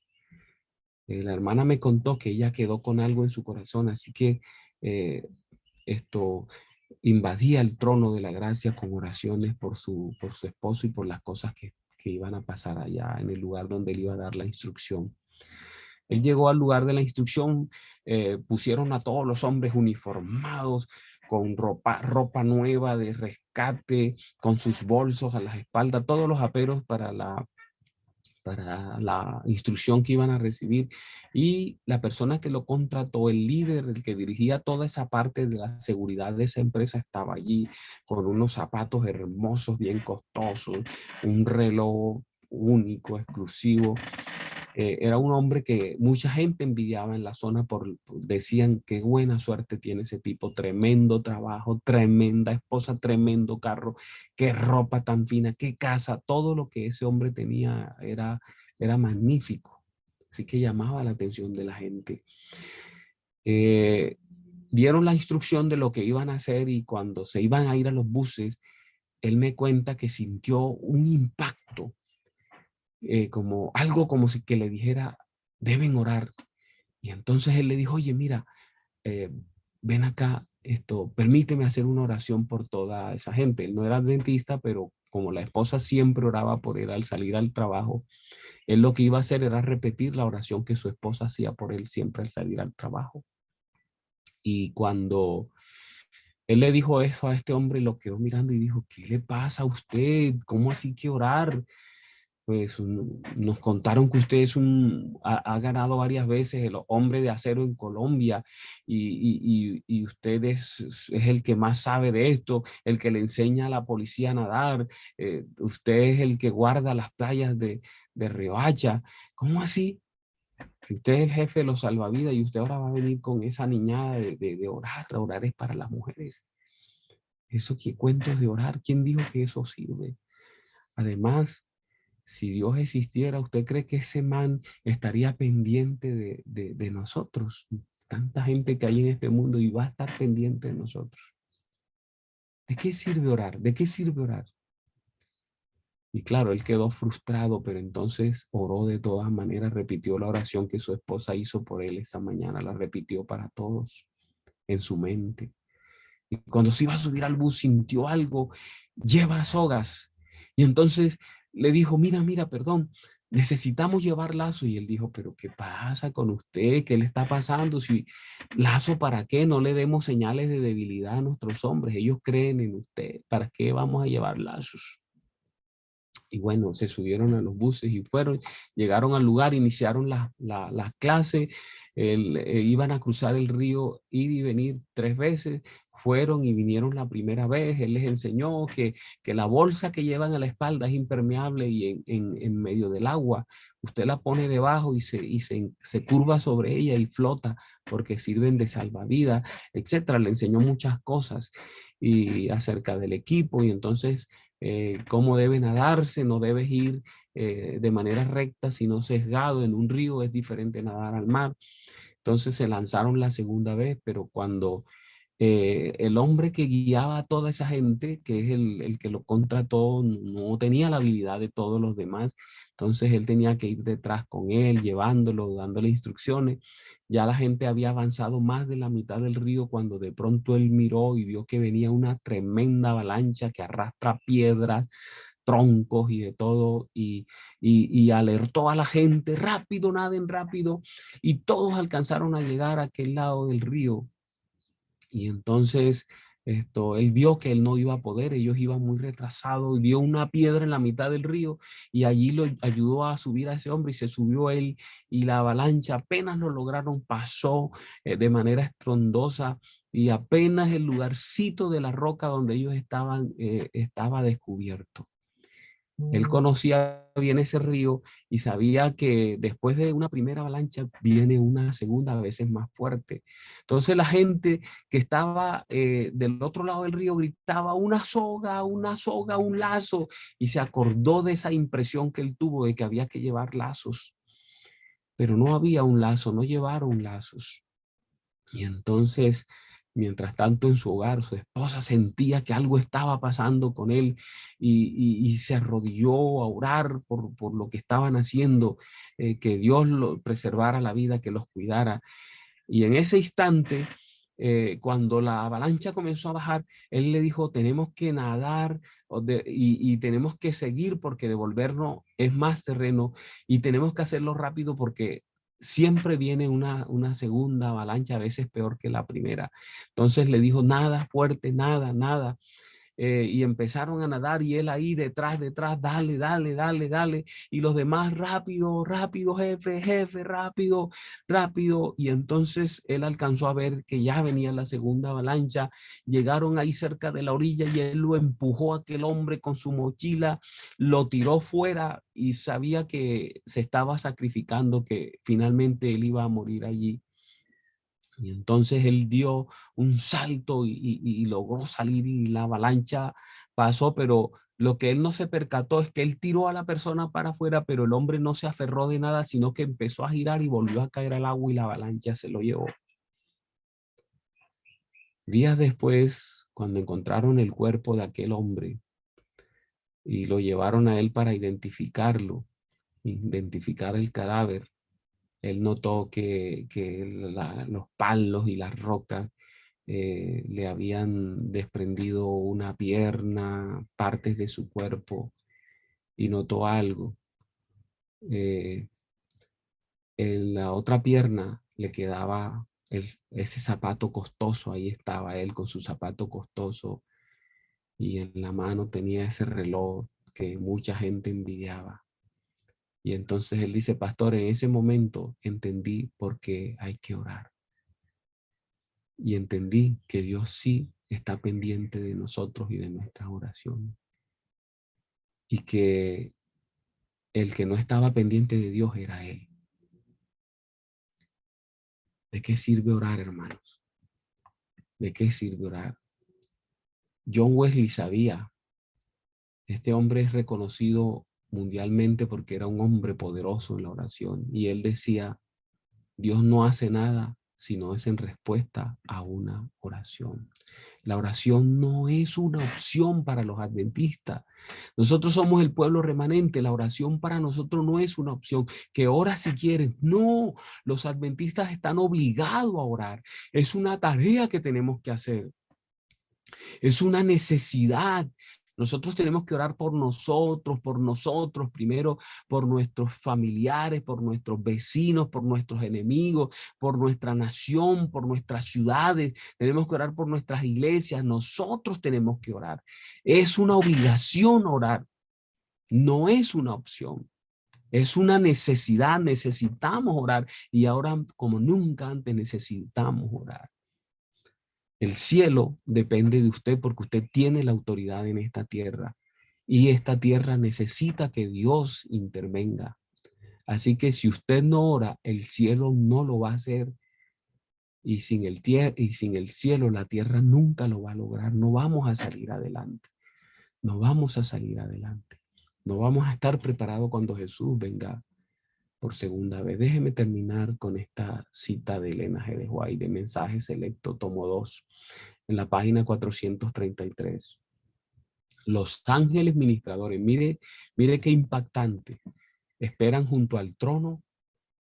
La hermana me contó que ella quedó con algo en su corazón, así que invadía el trono de la gracia con oraciones por su esposo y por las cosas que iban a pasar allá en el lugar donde él iba a dar la instrucción. Él llegó al lugar de la instrucción, pusieron a todos los hombres uniformados, con ropa nueva de rescate, con sus bolsos a las espaldas, todos los aperos para la instrucción que iban a recibir, y la persona que lo contrató, el líder, el que dirigía toda esa parte de la seguridad de esa empresa, estaba allí con unos zapatos hermosos, bien costosos, un reloj único, exclusivo. Era un hombre que mucha gente envidiaba en la zona, decían qué buena suerte tiene ese tipo, tremendo trabajo, tremenda esposa, tremendo carro, qué ropa tan fina, qué casa, todo lo que ese hombre tenía era magnífico. Así que llamaba la atención de la gente. Dieron la instrucción de lo que iban a hacer, y cuando se iban a ir a los buses, él me cuenta que sintió un impacto, como algo como si que le dijera, deben orar. Y entonces él le dijo, oye, mira, ven acá, permíteme hacer una oración por toda esa gente. Él no era adventista, pero como la esposa siempre oraba por él al salir al trabajo, él lo que iba a hacer era repetir la oración que su esposa hacía por él siempre al salir al trabajo. Y cuando él le dijo eso a este hombre, lo quedó mirando y dijo, ¿qué le pasa a usted? ¿Cómo así que orar? Pues nos contaron que usted ha ganado varias veces el hombre de acero en Colombia, y usted es el que más sabe de esto, el que le enseña a la policía a nadar, usted es el que guarda las playas de Riohacha. ¿Cómo así? Usted es el jefe de los salvavidas y usted ahora va a venir con esa niñada de orar. Orar es para las mujeres. Eso que cuentos de orar, ¿quién dijo que eso sirve? Además, si Dios existiera, ¿usted cree que ese man estaría pendiente de nosotros? Tanta gente que hay en este mundo y va a estar pendiente de nosotros. ¿De qué sirve orar? ¿De qué sirve orar? Y claro, él quedó frustrado, pero entonces oró de todas maneras, repitió la oración que su esposa hizo por él esa mañana, la repitió para todos en su mente. Y cuando se iba a subir al bus, sintió algo, lleva sogas. Y entonces le dijo, mira, perdón, necesitamos llevar lazo. Y él dijo, pero ¿qué pasa con usted? ¿Qué le está pasando? Si lazo, ¿para qué? No le demos señales de debilidad a nuestros hombres. Ellos creen en usted. ¿Para qué vamos a llevar lazos? Y bueno, se subieron a los buses y llegaron al lugar, iniciaron las clases, iban a cruzar el río, ir y venir 3 veces. Fueron y vinieron la primera vez. Él les enseñó que la bolsa que llevan a la espalda es impermeable, y en medio del agua usted la pone debajo y se curva sobre ella y flota, porque sirven de salvavidas, etcétera. Le enseñó muchas cosas y acerca del equipo, y entonces cómo debe nadarse. No debes ir de manera recta, sino sesgado. En un río es diferente nadar al mar. Entonces se lanzaron la segunda vez, pero cuando el hombre que guiaba a toda esa gente, que es el que lo contrató, no tenía la habilidad de todos los demás, entonces él tenía que ir detrás con él, llevándolo, dándole instrucciones. Ya la gente había avanzado más de la mitad del río cuando de pronto él miró y vio que venía una tremenda avalancha que arrastra piedras, troncos y de todo, y alertó a la gente, rápido, naden rápido, y todos alcanzaron a llegar a aquel lado del río. Y entonces él vio que él no iba a poder, ellos iban muy retrasados, y vio una piedra en la mitad del río, y allí lo ayudó a subir a ese hombre, y se subió él, y la avalancha apenas lo lograron, pasó de manera estrondosa, y apenas el lugarcito de la roca donde ellos estaban estaba descubierto. Él conocía bien ese río y sabía que después de una primera avalancha viene una segunda, a veces más fuerte. Entonces la gente que estaba del otro lado del río gritaba una soga, un lazo, y se acordó de esa impresión que él tuvo de que había que llevar lazos. Pero no había un lazo, no llevaron lazos. Y entonces, mientras tanto en su hogar, su esposa sentía que algo estaba pasando con él y se arrodilló a orar por lo que estaban haciendo, que Dios lo preservara la vida, que los cuidara. Y en ese instante, cuando la avalancha comenzó a bajar, él le dijo, tenemos que nadar y tenemos que seguir porque devolvernos es más terreno y tenemos que hacerlo rápido porque siempre viene una segunda avalancha, a veces peor que la primera. Entonces le dijo, nada fuerte, nada, nada. Y empezaron a nadar y él ahí detrás, dale, dale, dale, dale. Y los demás, rápido, rápido, jefe, jefe, rápido, rápido. Y entonces él alcanzó a ver que ya venía la segunda avalancha. Llegaron ahí cerca de la orilla y él lo empujó a aquel hombre con su mochila, lo tiró fuera y sabía que se estaba sacrificando, que finalmente él iba a morir allí. Y entonces él dio un salto y logró salir y la avalancha pasó, pero lo que él no se percató es que él tiró a la persona para afuera, pero el hombre no se aferró de nada, sino que empezó a girar y volvió a caer al agua y la avalancha se lo llevó. Días después, cuando encontraron el cuerpo de aquel hombre y lo llevaron a él para identificarlo, identificar el cadáver, él notó que los palos y las rocas le habían desprendido una pierna, partes de su cuerpo, y notó algo. En la otra pierna le quedaba ese zapato costoso, ahí estaba él con su zapato costoso, y en la mano tenía ese reloj que mucha gente envidiaba. Y entonces él dice, pastor, en ese momento entendí por qué hay que orar. Y entendí que Dios sí está pendiente de nosotros y de nuestras oraciones. Y que el que no estaba pendiente de Dios era él. ¿De qué sirve orar, hermanos? ¿De qué sirve orar? John Wesley sabía, este hombre es reconocido mundialmente porque era un hombre poderoso en la oración. Y él decía, Dios no hace nada si no es en respuesta a una oración. La oración no es una opción para los adventistas. Nosotros somos el pueblo remanente. La oración para nosotros no es una opción. Que ora si quieres. No, los adventistas están obligados a orar. Es una tarea que tenemos que hacer. Es una necesidad. Nosotros tenemos que orar por nosotros primero, por nuestros familiares, por nuestros vecinos, por nuestros enemigos, por nuestra nación, por nuestras ciudades. Tenemos que orar por nuestras iglesias. Nosotros tenemos que orar. Es una obligación orar. No es una opción. Es una necesidad. Necesitamos orar. Y ahora, como nunca antes, necesitamos orar. El cielo depende de usted porque usted tiene la autoridad en esta tierra y esta tierra necesita que Dios intervenga. Así que si usted no ora, el cielo no lo va a hacer y sin el cielo la tierra nunca lo va a lograr. No vamos a salir adelante. No vamos a salir adelante. No vamos a estar preparados cuando Jesús venga por segunda vez. Déjeme terminar con esta cita de Elena G. de White de Mensaje Selecto, tomo 2. En la página 433. Los ángeles ministradores, mire qué impactante, esperan junto al trono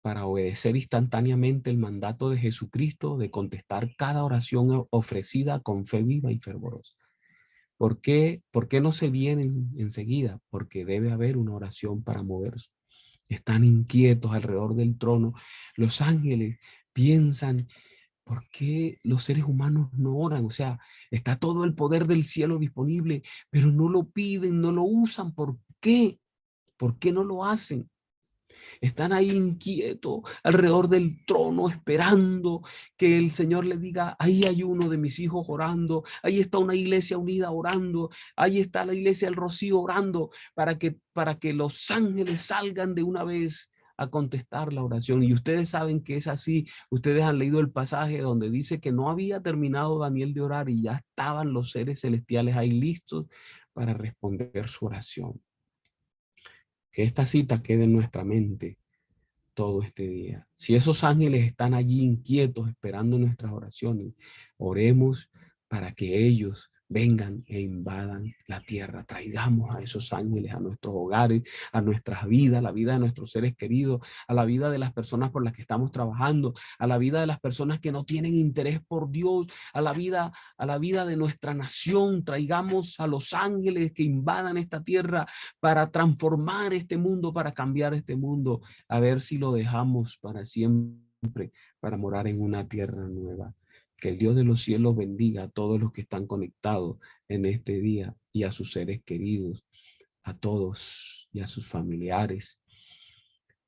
para obedecer instantáneamente el mandato de Jesucristo de contestar cada oración ofrecida con fe viva y fervorosa. ¿Por qué no se vienen enseguida? Porque debe haber una oración para moverse. Están inquietos alrededor del trono. Los ángeles piensan, ¿por qué los seres humanos no oran? O sea, está todo el poder del cielo disponible, pero no lo piden, no lo usan. ¿Por qué? ¿Por qué no lo hacen? Están ahí inquietos alrededor del trono esperando que el Señor les diga, ahí hay uno de mis hijos orando, ahí está una iglesia unida orando, ahí está la iglesia del Rocío orando, para que los ángeles salgan de una vez a contestar la oración. Y ustedes saben que es así. Ustedes han leído el pasaje donde dice que no había terminado Daniel de orar y ya estaban los seres celestiales ahí listos para responder su oración. Que esta cita quede en nuestra mente todo este día. Si esos ángeles están allí inquietos esperando nuestras oraciones, oremos para que ellos vengan e invadan la tierra. Traigamos a esos ángeles a nuestros hogares, a nuestras vidas, a la vida de nuestros seres queridos, a la vida de las personas por las que estamos trabajando, a la vida de las personas que no tienen interés por Dios, a la vida de nuestra nación. Traigamos a los ángeles que invadan esta tierra para transformar este mundo, para cambiar este mundo, a ver si lo dejamos para siempre, para morar en una tierra nueva. Que el Dios de los cielos bendiga a todos los que están conectados en este día y a sus seres queridos, a todos y a sus familiares.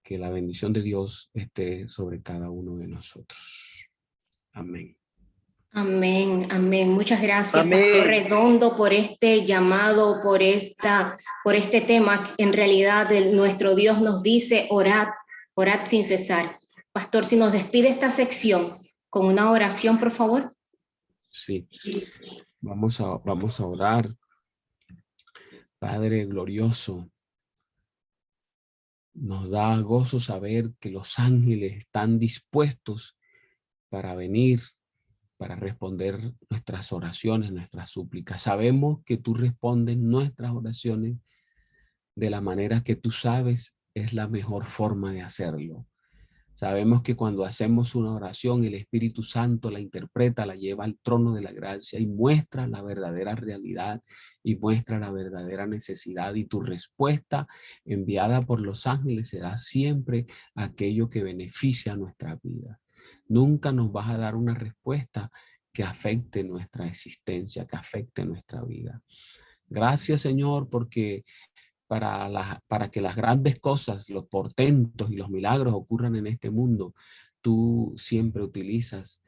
Que la bendición de Dios esté sobre cada uno de nosotros. Amén. Amén, amén. Muchas gracias, Amén. Pastor Redondo, por este llamado, por este tema. En realidad, nuestro Dios nos dice, orad, orad sin cesar. Pastor, si nos despide esta sección con una oración, por favor. Sí, vamos a orar. Padre glorioso, nos da gozo saber que los ángeles están dispuestos para venir, para responder nuestras oraciones, nuestras súplicas. Sabemos que tú respondes nuestras oraciones de la manera que tú sabes es la mejor forma de hacerlo. Sabemos que cuando hacemos una oración, el Espíritu Santo la interpreta, la lleva al trono de la gracia y muestra la verdadera realidad y muestra la verdadera necesidad. Y tu respuesta enviada por los ángeles será siempre aquello que beneficia a nuestra vida. Nunca nos vas a dar una respuesta que afecte nuestra existencia, que afecte nuestra vida. Gracias, Señor, porque para que las grandes cosas, los portentos y los milagros ocurran en este mundo, tú siempre utilizas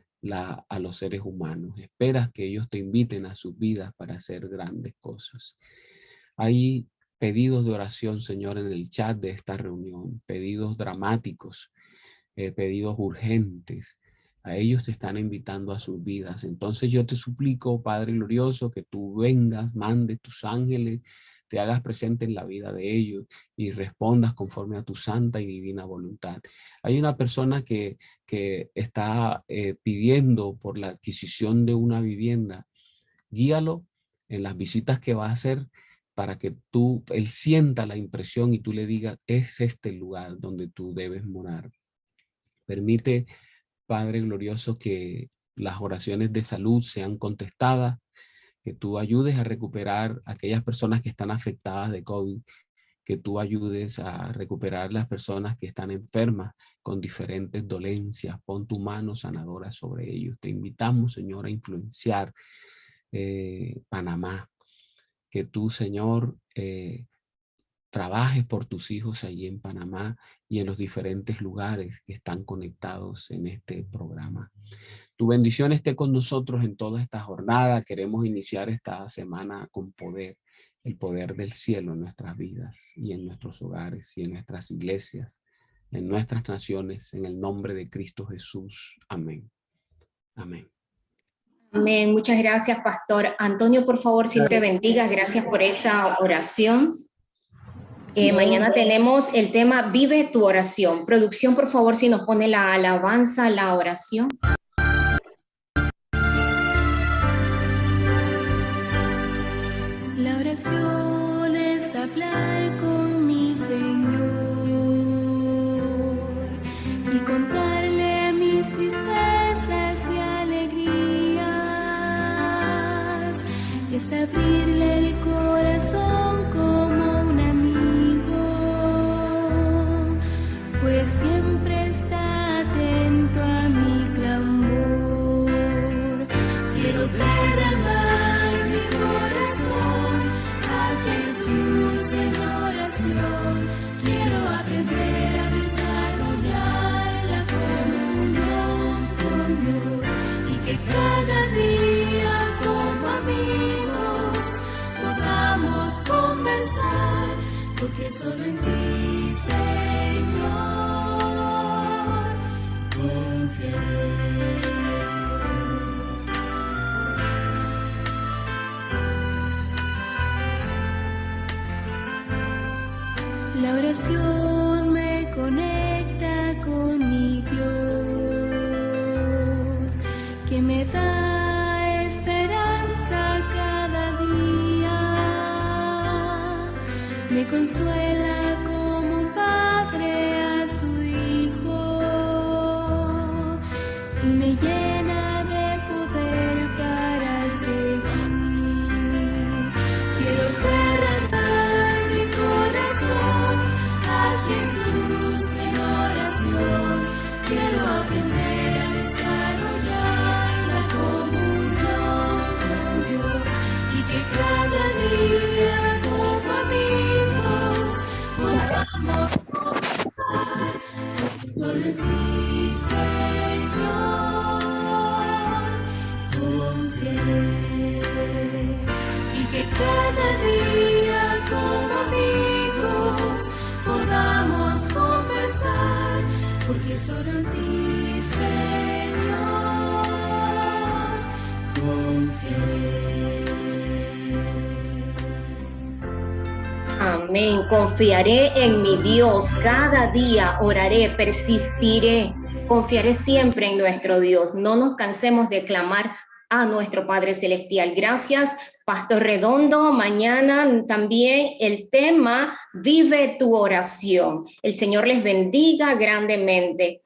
a los seres humanos. Esperas que ellos te inviten a sus vidas para hacer grandes cosas. Hay pedidos de oración, Señor, en el chat de esta reunión, pedidos dramáticos, pedidos urgentes. A ellos te están invitando a sus vidas. Entonces yo te suplico, Padre glorioso, que tú vengas, mandes tus ángeles, te hagas presente en la vida de ellos y respondas conforme a tu santa y divina voluntad. Hay una persona que está pidiendo por la adquisición de una vivienda. Guíalo en las visitas que va a hacer para que él sienta la impresión y tú le digas, es este el lugar donde tú debes morar. Permite, Padre glorioso, que las oraciones de salud sean contestadas, que tú ayudes a recuperar a aquellas personas que están afectadas de COVID, que tú ayudes a recuperar las personas que están enfermas con diferentes dolencias. Pon tu mano sanadora sobre ellos. Te invitamos, Señor, a influenciar Panamá. Que tú, Señor, trabajes por tus hijos allí en Panamá y en los diferentes lugares que están conectados en este programa. Tu bendición esté con nosotros en toda esta jornada. Queremos iniciar esta semana con poder, el poder del cielo en nuestras vidas y en nuestros hogares y en nuestras iglesias, en nuestras naciones, en el nombre de Cristo Jesús. Amén. Amén. Amén. Muchas gracias, Pastor. Antonio, por favor, si te bendiga. Gracias por esa oración. Mañana tenemos el tema Vive tu oración. Producción, por favor, si nos pone la alabanza, la oración. La oración es hablar con mi Señor y contarle mis tristezas y alegrías. Es abrirle el corazón como un amigo, pues siempre está atento a mi clamor. Quiero derramar mi corazón a Jesús en oración. Quiero aprender a solo en ti, Señor, confiaré. La oración me conecta con mi Dios, que me da esperanza cada día, me consuela como un padre a su hijo y me llena de poder para seguir. Quiero derramar mi corazón a Jesús en oración. Quiero aprender a desarrollar la comunión con Dios y que cada día como amigos podamos confiar. Solo en ti, Señor, confiaré. Y que cada día como amigos podamos conversar, porque solo en ti, Señor, confiaré. Amén. Confiaré en mi Dios. Cada día oraré, persistiré. Confiaré siempre en nuestro Dios. No nos cansemos de clamar a nuestro Padre Celestial. Gracias, Pastor Redondo. Mañana también el tema, vive tu oración. El Señor les bendiga grandemente.